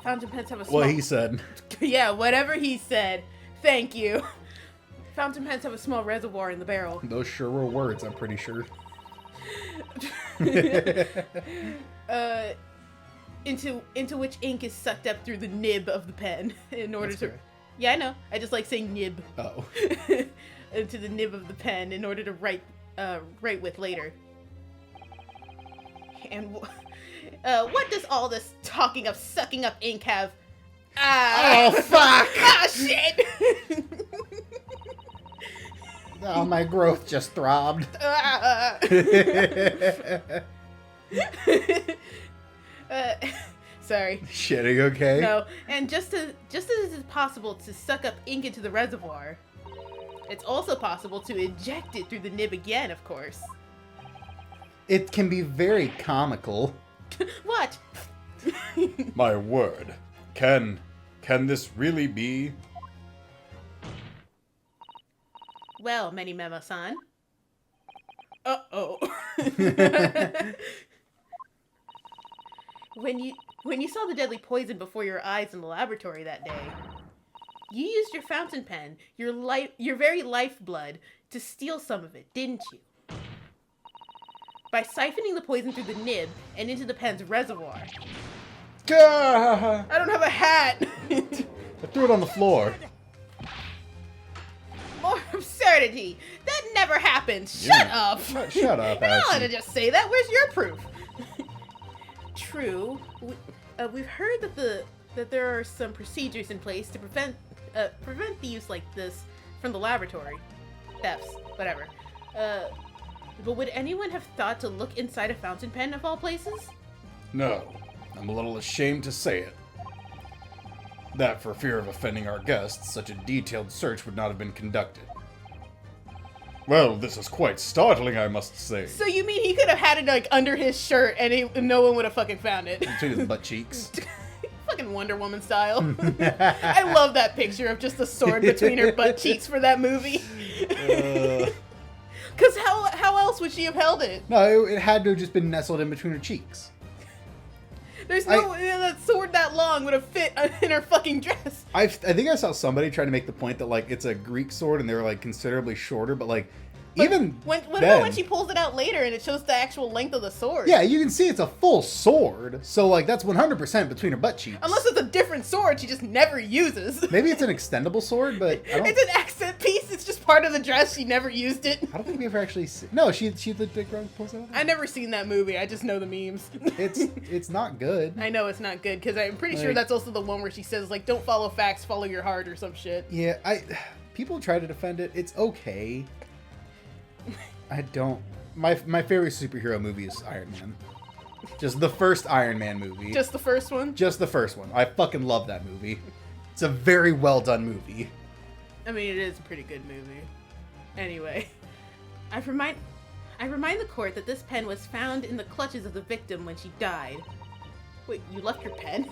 Fountain pens have a small... What he said. Yeah, whatever he said. Thank you. Fountain pens have a small reservoir in the barrel. Those sure were words, I'm pretty sure. Into which ink is sucked up through the nib of the pen in order That's to... fair. Yeah, I know. I just like saying nib. Oh. Into the nib of the pen in order to write with later. And what does all this talking of sucking up ink have? Oh, fuck! Ah, shit! Oh, my growth just throbbed. Sorry. Shit, are you okay? No, and just as it is possible to suck up ink into the reservoir, it's also possible to eject it through the nib again, of course. It can be very comical. What? My word. Can this really be? Well, Many Memo-san. Uh-oh. When you saw the deadly poison before your eyes in the laboratory that day, you used your fountain pen, your very lifeblood, to steal some of it, didn't you? By siphoning the poison through the nib and into the pen's reservoir. Gah! I don't have a hat! I threw it on the floor. More absurdity! That never happened! Shut up! Shut up, You're not allowed to Ashley. just say that. Where's your proof? True. We've heard that there are some procedures in place to prevent thieves like this from the laboratory. Thefts, whatever. But would anyone have thought to look inside a fountain pen of all places? No, I'm a little ashamed to say it. That for fear of offending our guests, such a detailed search would not have been conducted. Well, this is quite startling, I must say. So you mean he could have had it like under his shirt and no one would have fucking found it? Between his butt cheeks. Fucking Wonder Woman style. I love that picture of just a sword between her butt cheeks for that movie. Because how else would she have held it? No, it had to have just been nestled in between her cheeks. There's no that sword that long would have fit in her fucking dress. I think I saw somebody trying to make the point that like it's a Greek sword and they were like considerably shorter, but like But even what then, about when she pulls it out later and it shows the actual length of the sword? yeah, you can see it's a full sword, so like that's 100% between her butt cheeks. Unless it's a different sword she just never uses. Maybe it's an extendable sword, but I don't. It's an accent piece. It's just part of the dress. She never used it. I don't think we ever actually. No, she the big round pulls out. I never seen that movie. I just know the memes. It's not good. I know it's not good because I'm pretty sure Like- that's also the one where she says like, "Don't follow facts, follow your heart" or some shit. Yeah, people try to defend it. It's okay. I don't. My favorite superhero movie is Iron Man. Just the first Iron Man movie. Just the first one. Just the first one. I fucking love that movie. It's a very well done movie. I mean, it is a pretty good movie. Anyway, I remind the court that this pen was found in the clutches of the victim when she died. Wait, you left your pen?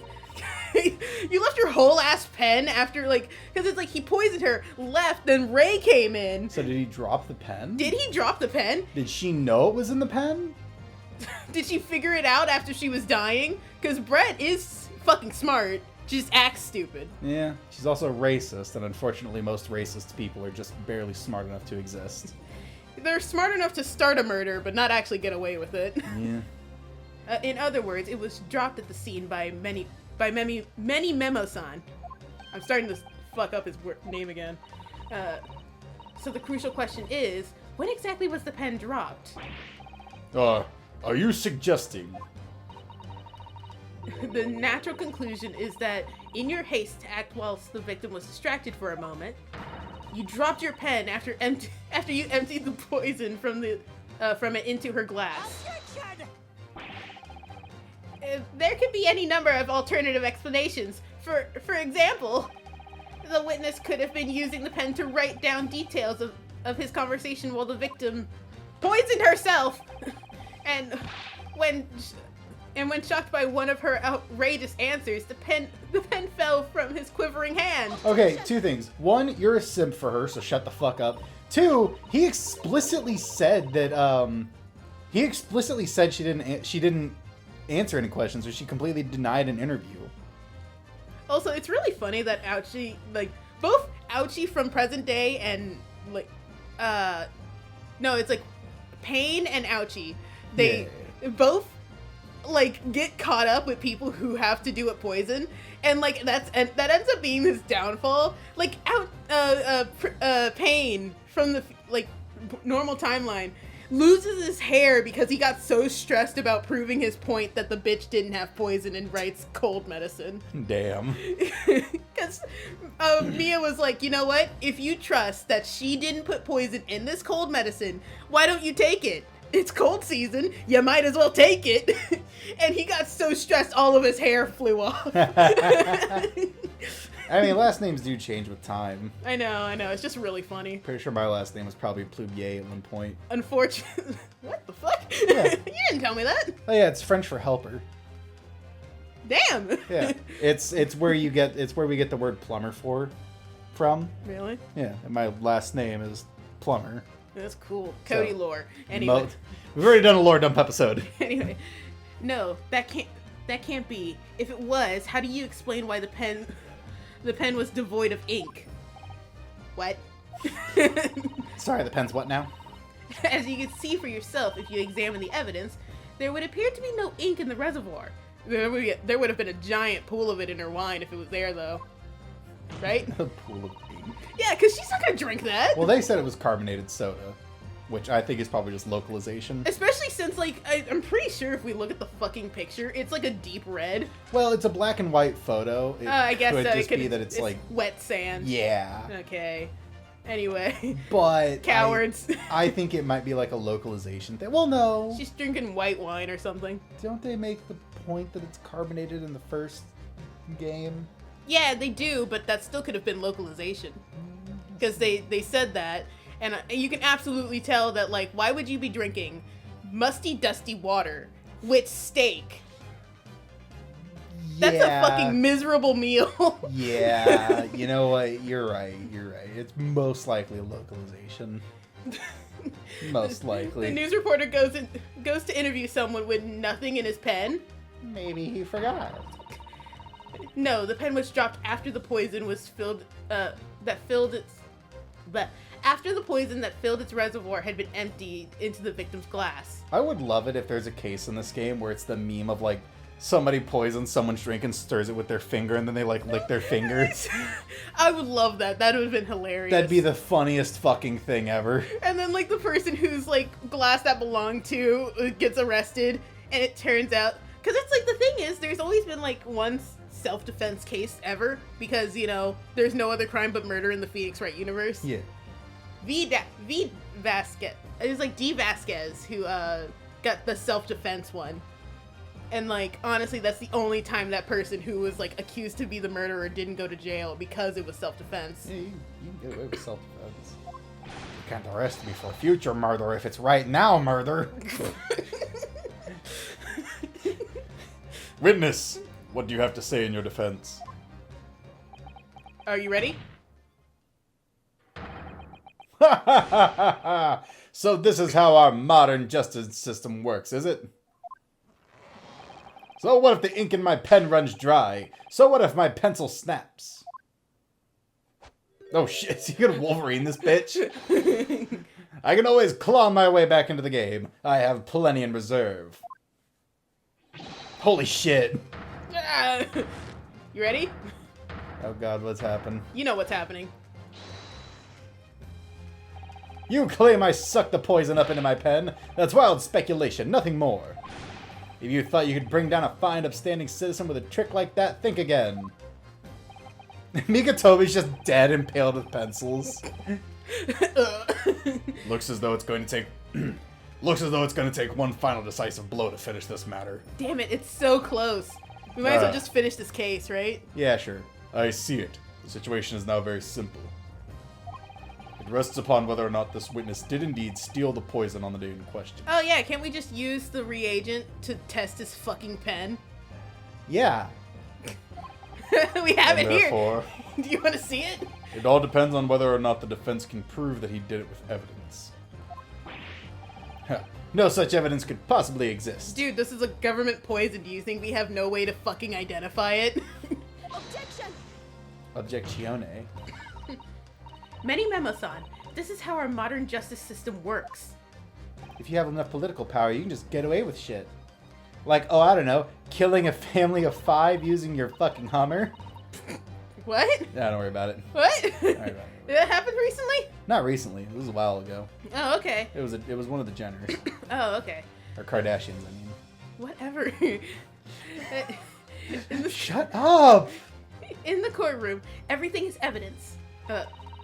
You left your whole ass pen after like, because it's like he poisoned her, left, then Ray came in. So did he drop the pen? Did he drop the pen? Did she know it was in the pen? Did she figure it out after she was dying? Because Brett is fucking smart. She just acts stupid. Yeah. She's also racist, and unfortunately most racist people are just barely smart enough to exist. They're smart enough to start a murder, but not actually get away with it. Yeah. In other words, it was dropped at the scene by many Memo-san. I'm starting to fuck up his name again. So the crucial question is, when exactly was the pen dropped? Are you suggesting? The natural conclusion is that in your haste to act whilst the victim was distracted for a moment, you dropped your pen after you emptied the poison from it into her glass. Objection! There could be any number of alternative explanations. For example, the witness could have been using the pen to write down details of his conversation while the victim poisoned herself. and when shocked by one of her outrageous answers, the pen fell from his quivering hand. Okay, two things. One, you're a simp for her, so shut the fuck up. Two, he explicitly said that she didn't answer any questions, or she completely denied an interview. Also, it's really funny that Ouchie, like, both Ouchie from present day and, like, no, it's like Pain and Ouchie. They both, like, get caught up with people who have to do with poison. And, like, that ends up being his downfall. Like, Pain from the, like, normal timeline loses his hair because he got so stressed about proving his point that the bitch didn't have poison and writes cold medicine. Damn. Because Mia was like, you know what? If you trust that she didn't put poison in this cold medicine, why don't you take it? It's cold season. You might as well take it. And he got so stressed, all of his hair flew off. I mean, last names do change with time. I know. It's just really funny. Pretty sure my last name was probably Plubier at one point. Unfortunately. What the fuck? Yeah. You didn't tell me that. Oh yeah, it's French for helper. Damn. Yeah, it's where we get the word plumber from. Really? Yeah, and my last name is Plumber. That's cool. Cody So, lore. Anyway. We've already done a lore dump episode. Anyway. No, that can't be. If it was, how do you explain why the pen was devoid of ink? What? Sorry, the pen's what now? As you can see for yourself if you examine the evidence, there would appear to be no ink in the reservoir. There would have been a giant pool of it in her wine if it was there, though. Right? A pool of ink. Yeah, because she's not going to drink that. Well, they said it was carbonated soda, which I think is probably just localization. Especially since, like, I'm pretty sure if we look at the fucking picture, it's like a deep red. Well, it's a black and white photo. It I guess could so. just be that it's like, wet sand. yeah. Okay. Anyway. But Cowards. I think it might be like a localization thing. Well, no. She's drinking white wine or something. Don't they make the point that it's carbonated in the first game? Yeah, they do, but that still could have been localization. Because they said that, and you can absolutely tell that, like, why would you be drinking musty, dusty water with steak? That's a fucking miserable meal. Yeah, you know what? You're right. It's most likely a localization. Most likely. The news reporter goes to interview someone with nothing in his pen. Maybe he forgot. No, the pen was dropped after the poison was filled. After the poison that filled its reservoir had been emptied into the victim's glass. I would love it if there's a case in this game where it's the meme of like somebody poisons someone's drink and stirs it with their finger and then they like lick their fingers. I would love that. That would have been hilarious. That'd be the funniest fucking thing ever. And then like the person whose like glass that belonged to gets arrested, and it turns out because it's like the thing is there's always been like one self-defense case ever because you know there's no other crime but murder in the Phoenix Wright universe. Yeah. V Vasquez. It was like D Vasquez who got the self-defense one. And like honestly, that's the only time that person who was like accused to be the murderer didn't go to jail because it was self-defense. Yeah, you can get away with self-defense. You can't arrest me for future murder if it's right now murder. Witness, what do you have to say in your defense? Are you ready? So this is how our modern justice system works, is it? So what if the ink in my pen runs dry? So what if my pencil snaps? Oh shit, you gonna Wolverine this bitch? I can always claw my way back into the game. I have plenty in reserve. Holy shit. Ah. You ready? Oh god, what's happened? You know what's happening. You claim I sucked the poison up into my pen. That's wild speculation, nothing more. If you thought you could bring down a fine, upstanding citizen with a trick like that, think again. Mikatomi's just dead, impaled with pencils. Looks as though it's going to take one final decisive blow to finish this matter. Damn it, it's so close. We might as well just finish this case, right? Yeah, sure. I see it. The situation is now very simple. It rests upon whether or not this witness did indeed steal the poison on the day in question. Oh yeah, can't we just use the reagent to test his fucking pen? Yeah. We have And it here. therefore, Do you want to see it? it all depends on whether or not the defense can prove that he did it with evidence. No such evidence could possibly exist. Dude, this is a government poison. Do you think we have no way to fucking identify it? Objection! Objectione. Many Memo-san, this is how our modern justice system works. If you have enough political power, you can just get away with shit. Like, oh, I don't know, killing a family of 5 using your fucking Hummer. What? Nah, don't worry about it. What? Don't worry about it. Did that happen recently? Not recently. It was a while ago. Oh, okay. It was one of the Jenners. Oh, okay. Or Kardashians, I mean. Whatever. Shut up! In the courtroom, everything is evidence.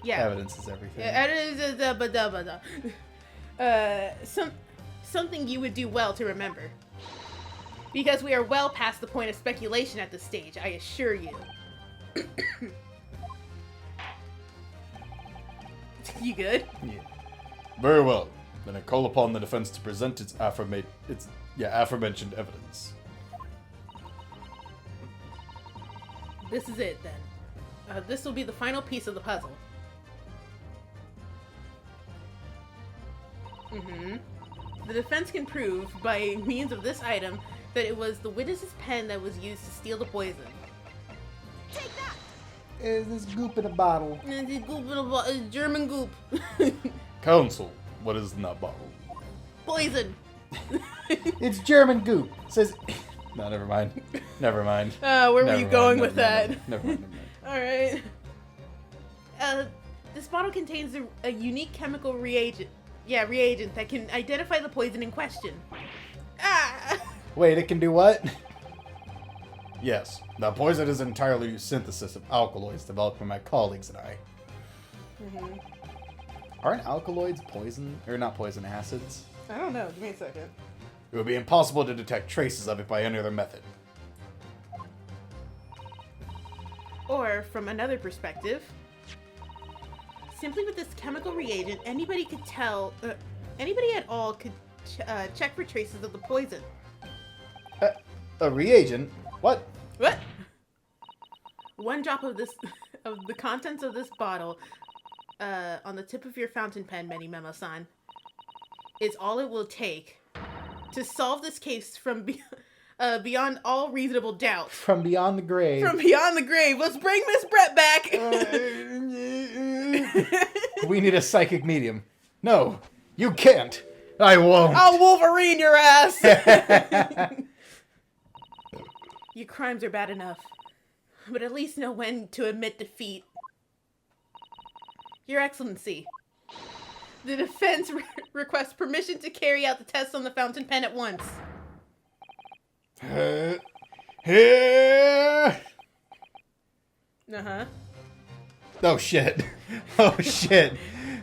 Yeah. Evidence is everything. Something you would do well to remember. Because we are well past the point of speculation at this stage, I assure you. You good? Yeah. Very well. Then I call upon the defense to present its aforementioned evidence. This is it, then. This will be the final piece of the puzzle. The defense can prove, by means of this item, that it was the witness's pen that was used to steal the poison. Take that! Is this goop in a bottle? German goop. Counsel, what is in that bottle? Poison. It's German goop. Says. No, never mind. Never mind. Where were Never you mind, going never with mind, that? Never mind. Alright. This bottle contains a unique chemical reagent. Yeah, reagent that can identify the poison in question. Ah! Wait, it can do what? Yes, the poison is entirely a synthesis of alkaloids developed by my colleagues and I. Aren't alkaloids poison? Or not poison, acids? I don't know. Give me a second. It would be impossible to detect traces of it by any other method. Or, from another perspective, simply with this chemical reagent, anybody at all could check for traces of the poison. A reagent? What? What? One drop of this, of the contents of this bottle, on the tip of your fountain pen, Many Memo-san, is all it will take to solve this case from beyond all reasonable doubt. From beyond the grave. From beyond the grave. Let's bring Miss Brett back. We need a psychic medium. No, you can't. I won't. I'll Wolverine your ass. Your crimes are bad enough, but at least know when to admit defeat. Your Excellency, the defense requests permission to carry out the tests on the fountain pen at once. Here. Uh-huh. Oh shit. Oh shit.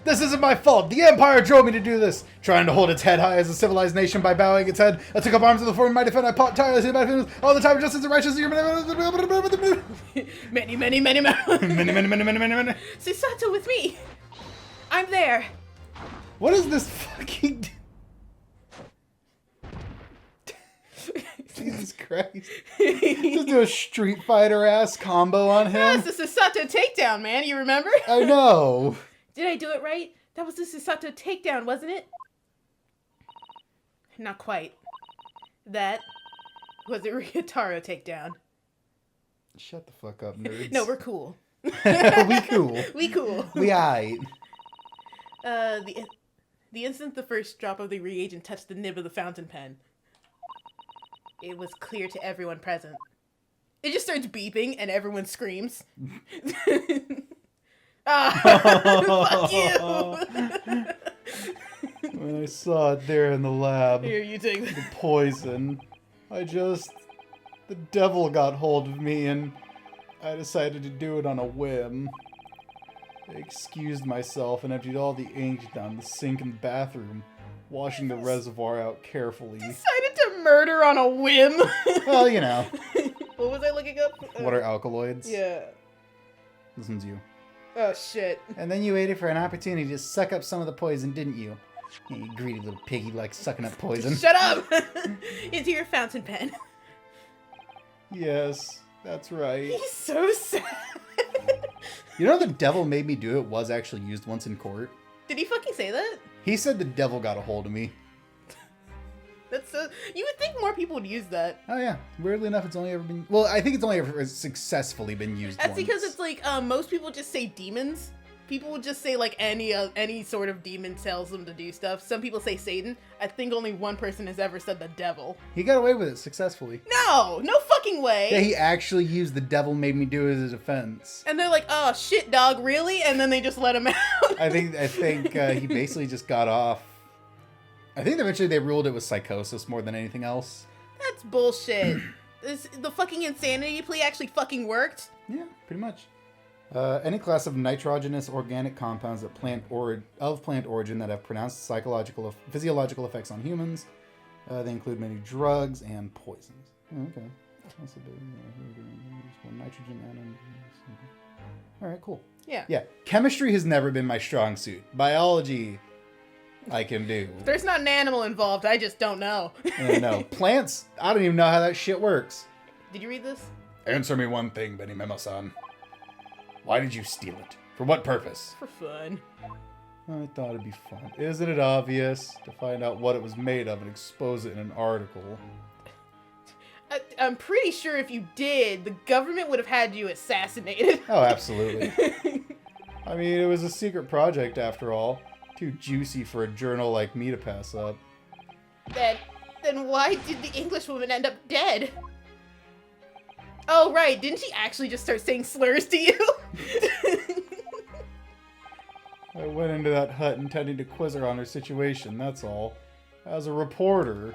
This isn't my fault. The Empire drove me to do this. Trying to hold its head high as a civilized nation by bowing its head. I took up arms in the form of my defense. I fought tirelessly about it all the time. Justice and righteousness. Many. Many. Susato with me. I'm there. What is this fucking... Jesus Christ. Just do a Street Fighter ass combo on him. That's the Susato takedown, man. You remember? I know. Did I do it right? That was the Susato takedown, wasn't it? Not quite. That was a Ryotaro takedown. Shut the fuck up, nerds. No, we're cool. We cool. We cool. We aight. The instant the first drop of the reagent touched the nib of the fountain pen, it was clear to everyone present. It just starts beeping and everyone screams. Fuck you! When I saw it there in the lab, Here, you take the poison, the devil got hold of me and I decided to do it on a whim. I excused myself and emptied all the ink down the sink in the bathroom, washing the reservoir out carefully. Decided to murder on a whim. Well, you know. What was I looking up? What are alkaloids? Yeah. This one's you. Oh shit. And then you waited for an opportunity to suck up some of the poison, didn't you? You greedy little piggy like sucking up poison. Shut up! Into your fountain pen. Yes, that's right. He's so sad. You know the devil made me do it was actually used once in court? Did he fucking say that? He said the devil got a hold of me. That's so. You would think more people would use that. Oh yeah. Weirdly enough, it's only ever been... Well, I think it's only ever successfully been used That's once. because it's like most people just say demons. People would just say like any sort of demon tells them to do stuff. Some people say Satan. I think only one person has ever said the devil. He got away with it successfully. No fucking way. Yeah, he actually used the devil made me do it as a defense. And they're like, oh shit, dog, really? And then they just let him out. I think he basically just got off. I think eventually they ruled it was psychosis more than anything else. That's bullshit. The fucking insanity plea actually fucking worked. Yeah, pretty much. Any class of nitrogenous organic compounds of plant origin that have pronounced physiological effects on humans. They include many drugs and poisons. Oh, okay. That's a bit, nitrogen atom. All right, cool. Yeah. Yeah, chemistry has never been my strong suit. Biology, I can do. There's not an animal involved. I just don't know. No, plants, I don't even know how that shit works. Did you read this? Answer me one thing, Benny Memo-san. Why did you steal it? For what purpose? For fun. I thought it'd be fun. Isn't it obvious to find out what it was made of and expose it in an article? I'm pretty sure if you did, the government would have had you assassinated. Oh, absolutely. I mean, it was a secret project after all. Too juicy for a journal like me to pass up. Then why did the Englishwoman end up dead? Oh, right. Didn't she actually just start saying slurs to you? I went into that hut intending to quiz her on her situation, that's all. As a reporter,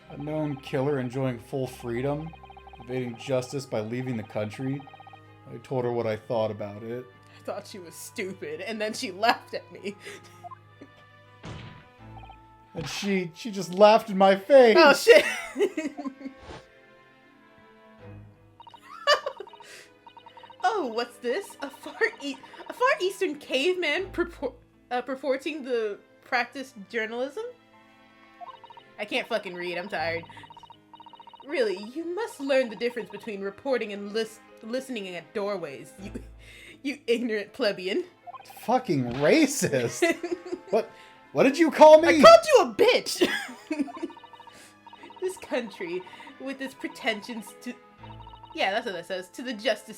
a known killer enjoying full freedom, evading justice by leaving the country, I told her what I thought about it. I thought she was stupid, and then she laughed at me. And she just laughed in my face. Oh, shit. Oh, what's this? A Far Eastern caveman purporting to practice journalism? I can't fucking read, I'm tired. Really, you must learn the difference between reporting and listening at doorways, you ignorant plebeian. Fucking racist. What did you call me? I called you a bitch! This country, with its pretensions to... Yeah, that's what that says. To a justice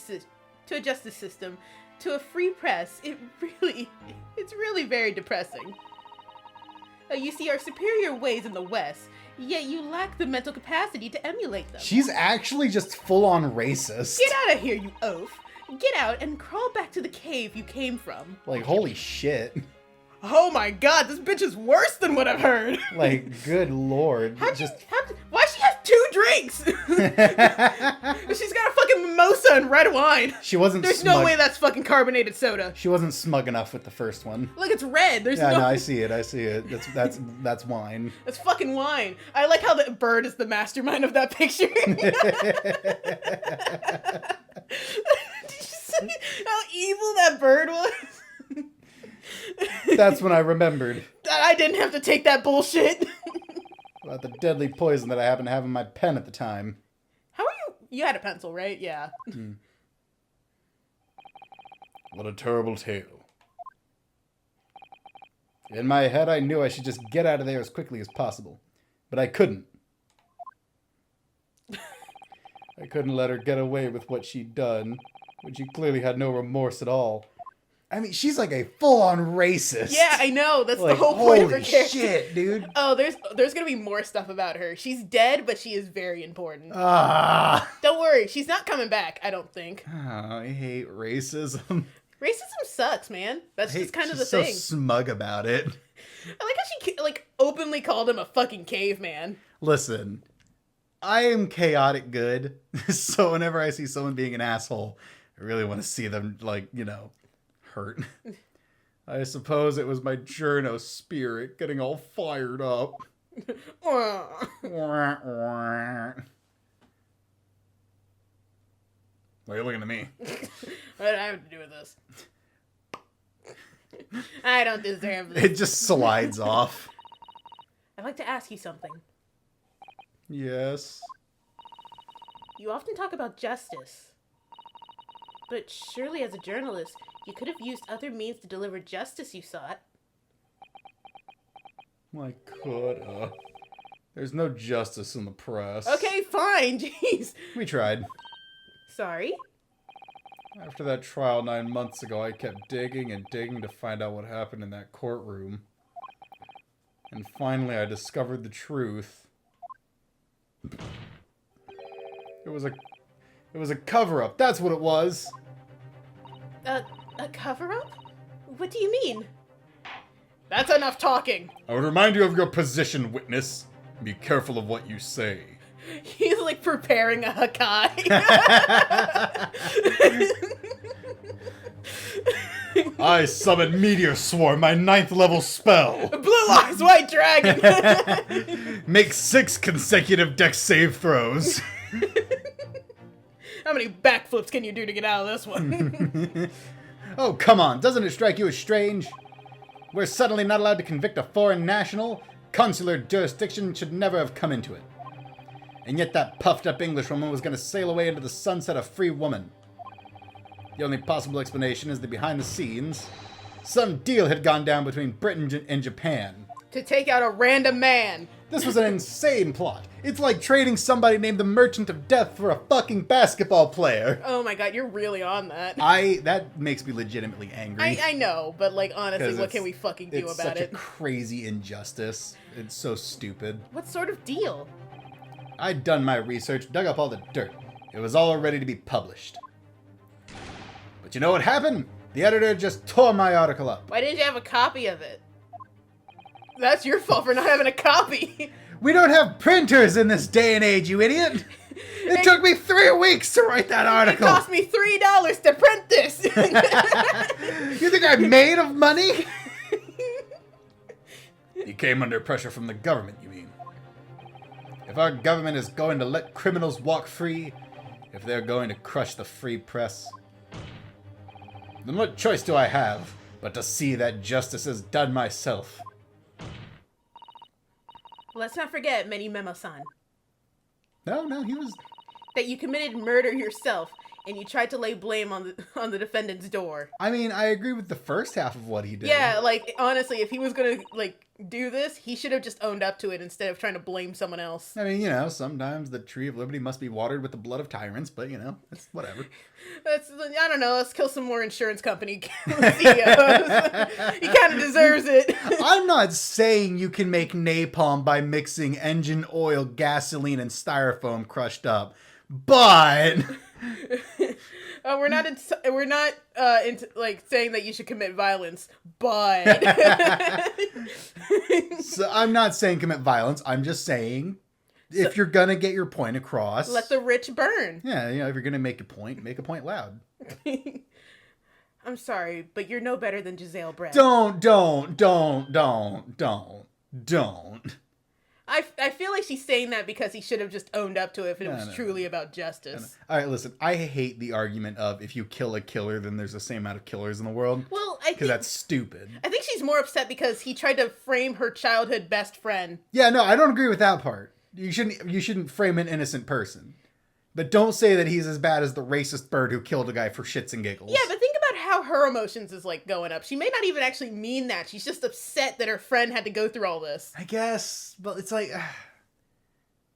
system, to a free press, it's really very depressing. You see our superior ways in the West, yet you lack the mental capacity to emulate them. She's actually just full-on racist. Get out of here, you oaf! Get out and crawl back to the cave you came from. Like, holy shit. Oh my god, this bitch is worse than what I've heard! Like, good lord. Why'd she have 2 drinks? She's got a fucking mimosa and red wine. She wasn't There's smug. no way that's fucking carbonated soda. She wasn't smug enough with the first one. Look, it's red. There's Yeah, no... no, I see it. That's wine. That's fucking wine. I like how the bird is the mastermind of that picture. Did you see how evil that bird was? That's when I remembered I didn't have to take that bullshit. about the deadly poison that I happened to have in my pen at the time. How are you? You had a pencil, right? Yeah. What a terrible tale. In my head, I knew I should just get out of there as quickly as possible. But I couldn't. I couldn't let her get away with what she'd done, when she clearly had no remorse at all. I mean, she's like a full-on racist. Yeah, I know. That's Like, the whole point of her holy character. shit, dude. Oh, there's gonna be more stuff about her. She's dead, but she is very important. Ah. Don't worry, she's not coming back. I don't think. Oh, I hate racism. Racism sucks, man. That's just kind of the She's so thing. smug about it. I like how she openly called him a fucking caveman. Listen, I am chaotic good, so whenever I see someone being an asshole, I really want to see them, hurt. I suppose it was my journo spirit getting all fired up. Why are you looking at me? What do I have to do with this? I don't deserve this. It just slides off. I'd like to ask you something. Yes. You often talk about justice. But surely as a journalist, you could have used other means to deliver justice you sought. I could. There's no justice in the press. Okay, fine, jeez. We tried. Sorry? After that trial 9 months ago, I kept digging and digging to find out what happened in that courtroom. And finally, I discovered the truth. It was a cover-up. That's what it was. A cover-up? What do you mean? That's enough talking. I would remind you of your position, witness. Be careful of what you say. He's preparing a Hakai. I summon Meteor Swarm, my 9th level spell. Blue Eyes White Dragon. Make 6 consecutive dex save throws. How many backflips can you do to get out of this one? Oh, come on. Doesn't it strike you as strange? We're suddenly not allowed to convict a foreign national? Consular jurisdiction should never have come into it. And yet that puffed-up Englishwoman was going to sail away into the sunset a free woman. The only possible explanation is that behind the scenes, some deal had gone down between Britain and Japan. To take out a random man. This was an insane plot. It's like trading somebody named the Merchant of Death for a fucking basketball player. Oh my god, you're really on that. That makes me legitimately angry. I know, but honestly, 'Cause what can we fucking do it's about such it? a crazy injustice. It's so stupid. What sort of deal? I'd done my research, dug up all the dirt. It was all ready to be published. But you know what happened? The editor just tore my article up. Why didn't you have a copy of it? That's your fault for not having a copy. We don't have printers in this day and age, you idiot! It took me 3 weeks to write that It article! cost me $3 to print this. You think I'm made of money? You came under pressure from the government, you mean? If our government is going to let criminals walk free, if they're going to crush the free press, Then what choice do I have but to see that justice is done myself? Let's not forget, Many Memo-san, No, he was... that you committed murder yourself, and you tried to lay blame on the defendant's door. I mean, I agree with the first half of what he did. Yeah, like, honestly, if he was gonna, like, do this, he should have just owned up to it instead of trying to blame someone else. I mean, you know, sometimes the tree of liberty must be watered with the blood of tyrants, but, you know, it's whatever. I don't know, let's kill some more insurance company CEOs. He kind of deserves it. I'm not saying you can make napalm by mixing engine oil, gasoline, and styrofoam crushed up, but... We're not into like saying that you should commit violence, but So I'm not saying commit violence. I'm just saying if you're gonna get your point across, let the rich burn. yeah, you know, if you're gonna make a point loud. I'm sorry, but you're no better than Giselle Brett. Don't. I feel like she's saying that because he should have just owned up to it if it was No. truly about justice. All right, listen. I hate the argument of if you kill a killer, then there's the same amount of killers in the world. Well, I Because think that's stupid. she's more upset because he tried to frame her childhood best friend. Yeah, no, I don't agree with that part. You shouldn't frame an innocent person. But don't say that he's as bad as the racist bird who killed a guy for shits and giggles. Yeah, but think about how her emotions is like going up. She may not even actually mean that. She's just upset that her friend had to go through all this. I guess, but it's like, I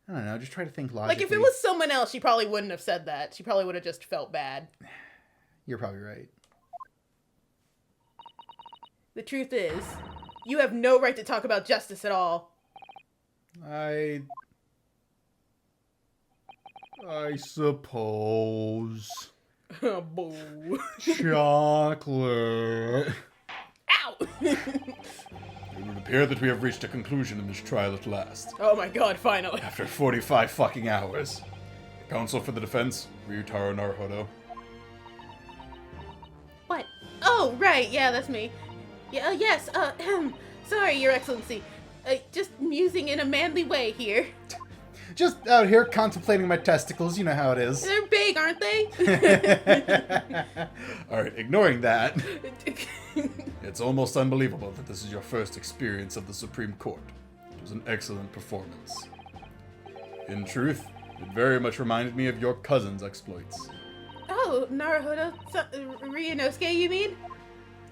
don't know, just try to think logically. Like if it was someone else, she probably wouldn't have said that. She probably would have just felt bad. You're probably right. The truth is, you have no right to talk about justice at all. I suppose. Boo. Chocolate. Ow! It would appear that we have reached a conclusion in this trial at last. Oh my god, finally. After 45 fucking hours. Counsel for the defense, Ryutaro Naruhodo. What? Oh, right, yeah, that's me. Yeah, yes, sorry, Your Excellency. Just musing in a manly way here. Just out here contemplating my testicles, you know how it is. They're big, aren't they? Alright, ignoring that, it's almost unbelievable that this is your first experience of the Supreme Court. It was an excellent performance. In truth, it very much reminded me of your cousin's exploits. Oh, Naruhodo Ryunosuke, you mean?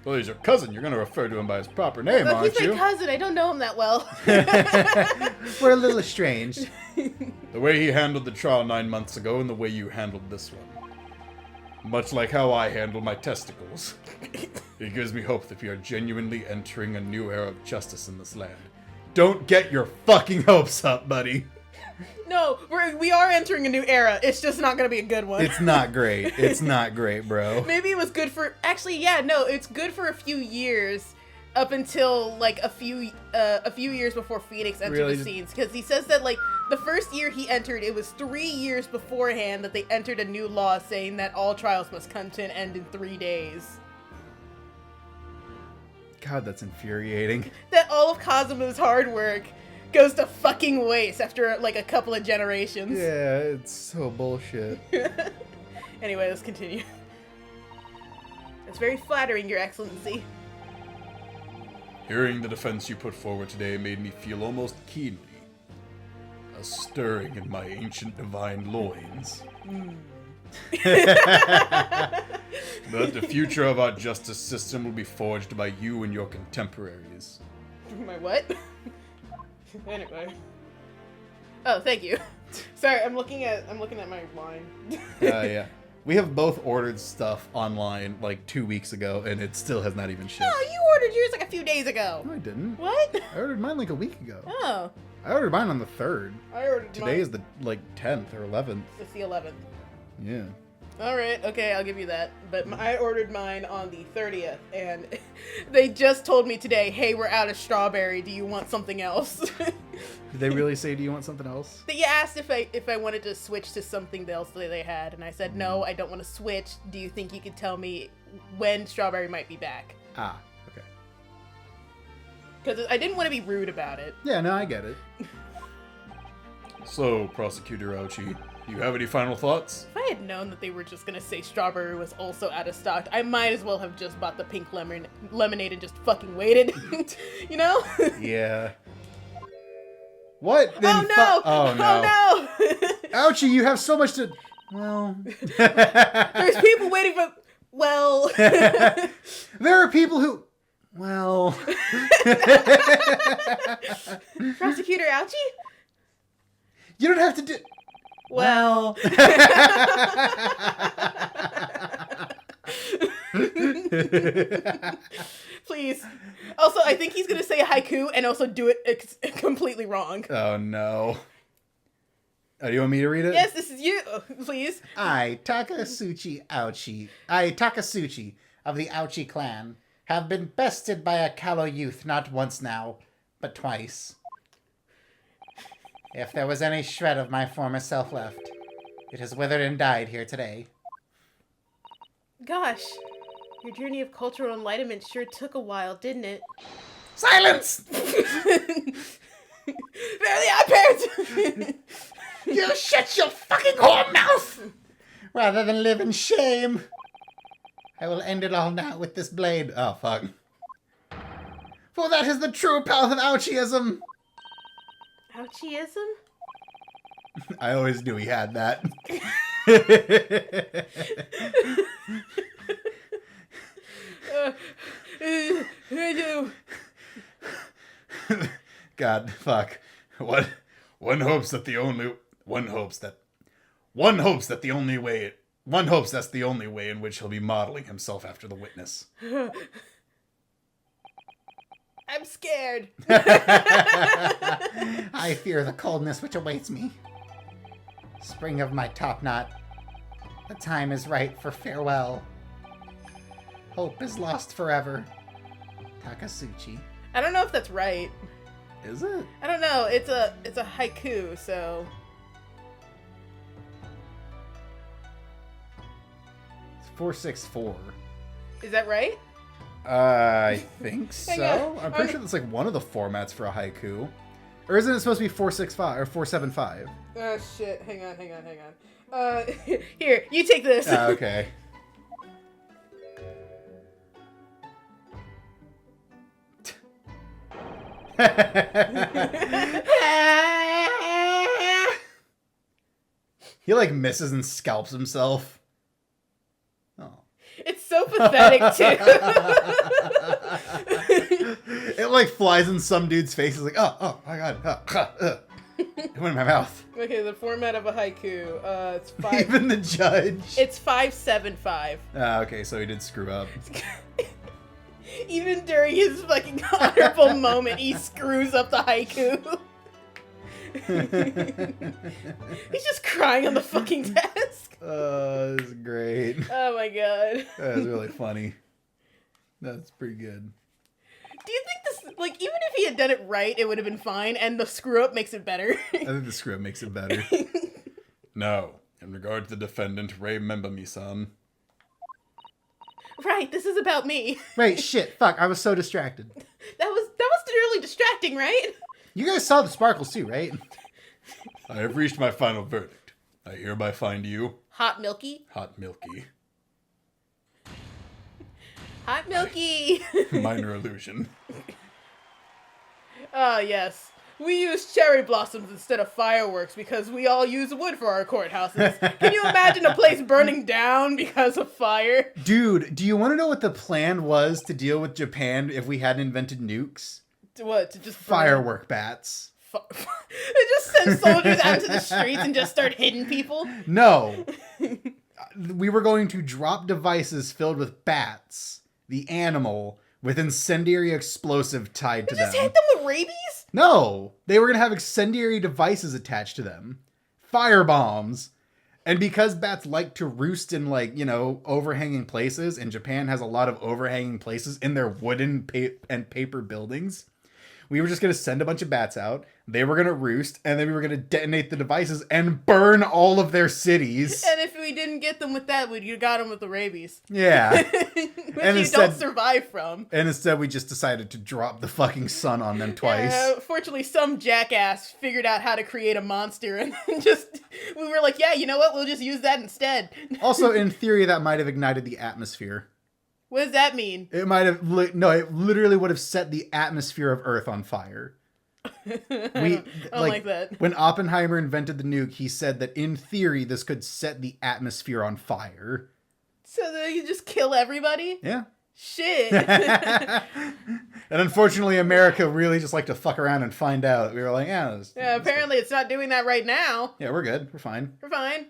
Well, he's your cousin. You're going to refer to him by his proper name, Well, aren't he's you? my cousin. I don't know him that well. We're a little estranged. The way he handled the trial 9 months ago and the way you handled this one. Much like how I handle my testicles. It gives me hope that we are genuinely entering a new era of justice in this land. Don't get your fucking hopes up, buddy. No, we are entering a new era. It's just not going to be a good one. It's not great. It's not great, bro. Maybe it was good for... Actually, yeah, no, it's good for a few years up until, like, a few years before Phoenix entered Really? the scenes. Because he says that, like, the first year he entered, it was 3 years beforehand that they entered a new law saying that all trials must come to an end in 3 days. God, that's infuriating. That all of Kazuma's hard work goes to fucking waste after, like, a couple of generations. Yeah, it's so bullshit. Anyway, let's continue. It's very flattering, Your Excellency. Hearing the defense you put forward today made me feel almost keenly. A stirring in my ancient divine loins. But the future of our justice system will be forged by you and your contemporaries. My what? Anyway. Oh, thank you. Sorry, I'm looking at my line. Yeah. We have both ordered stuff online like 2 weeks ago, and it still has not even shipped. Oh, you ordered yours like a few days ago. No, I didn't. What? I ordered mine like a week ago. Oh, I ordered mine on the 3rd. I ordered Today mine. is the 10th or 11th. It's the 11th. Yeah. All right, okay, I'll give you that. But I ordered mine on the 30th, and they just told me today, hey, we're out of strawberry. Do you want something else? Did they really say, do you want something else? You asked if I wanted to switch to something else that they had, and I said, no, I don't want to switch. Do you think you could tell me when strawberry might be back? Ah, okay. Because I didn't want to be rude about it. Yeah, no, I get it. So, Prosecutor Ouchi, You have any final thoughts? If I had known that they were just gonna say strawberry was also out of stock, I might as well have just bought the pink lemonade and just fucking waited. You know? Yeah. What? Oh no! Oh no! no! Ouchie, you have so much to. Well. There's people waiting for. Well. There are people who. Well. Prosecutor Ouchie? You don't have to do. Well. Please. Also, I think he's gonna say a haiku and also do it completely wrong. Oh no. Oh, do you want me to read it? Yes, this is you. Please. I, Takasuchi of the Ouchie clan, have been bested by a callow youth not once now, but twice. If there was any shred of my former self left, it has withered and died here today. Gosh, your journey of cultural enlightenment sure took a while, didn't it? Silence! Barely our parents. You shut your fucking whore mouth! Rather than live in shame. I will end it all now with this blade. Oh, fuck. For that is the true path of Ouchieism. Ouchieism? I always knew he had that. God, fuck. What? One hopes that's the only way in which he'll be modeling himself after the witness. I'm scared. I fear the coldness which awaits me. Spring of my top knot. The time is right for farewell. Hope is lost forever. Takasuchi. I don't know if that's right. Is it? I don't know. It's a haiku, so It's 464. is that right? I think Hang so. on. I'm pretty sure that's like one of the formats for a haiku. Or isn't it supposed to be 465 or 475? Oh shit! Hang on. Here, you take this. Okay. He like misses and scalps himself. Oh. It's so pathetic too. It like flies in some dude's face. He's like, oh my god. It went in my mouth. Okay, the format of a haiku. It's five. Even the judge. It's 575. Okay, so he did screw up. Even during his fucking honorable moment, he screws up the haiku. He's just crying on the fucking desk. That's great. Oh my god. That's really funny. That's pretty good. Do you think this, like, even if he had done it right, it would have been fine, and the screw up makes it better? I think the screw up makes it better. Now, in regard to the defendant, remember me, son. Right, this is about me. Wait, shit, fuck, I was so distracted. That was really distracting, right? You guys saw the sparkles too, right? I have reached my final verdict. I hereby find you Hot Milky. hot milky. Hot Milky. Minor illusion. Ah, yes. We use cherry blossoms instead of fireworks because we all use wood for our courthouses. Can you imagine a place burning down because of fire? Dude, do you want to know what the plan was to deal with Japan if we hadn't invented nukes? What? To just burn- Firework bats. They just send soldiers out into the streets and just start hitting people? No. We were going to drop devices filled with bats, the animal, with incendiary explosive tied to Just them. hit them with rabies? No, they were going to have incendiary devices attached to them. Fire bombs. And because bats like to roost in, like, you know, overhanging places, and Japan has a lot of overhanging places in their wooden and paper buildings, We were just going to send a bunch of bats out. They were going to roost, and then we were going to detonate the devices and burn all of their cities. And if we didn't get them with that, we'd got them with the rabies. Yeah. Which And you instead- don't survive from. And instead, we just decided to drop the fucking sun on them twice. Fortunately, some jackass figured out how to create a monster, and just we were like, yeah, you know what? We'll just use that instead. Also, in theory, that might have ignited the atmosphere. What does that mean? It might have no. It literally would have set the atmosphere of Earth on fire. We I don't like that. When Oppenheimer invented the nuke, he said that in theory this could set the atmosphere on fire. So that you just kill everybody? Yeah. Shit. And unfortunately, America really just liked to fuck around and find out. We were like, Yeah, apparently it's not doing that right now. yeah, we're good. We're fine. We're fine.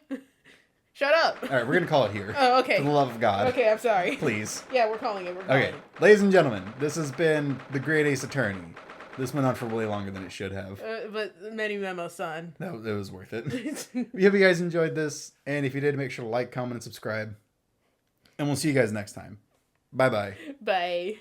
Shut up. All right, we're gonna call it here. Oh, okay. For the love of God. Okay, I'm sorry. Please. Yeah, we're calling it. We're calling Okay, ladies and gentlemen, this has been the Great Ace Attorney. This went on for way longer than it should have. it. But many memo, son. It was worth it. We hope you guys enjoyed this, and if you did, make sure to like, comment, and subscribe. And we'll see you guys next time. Bye-bye. Bye.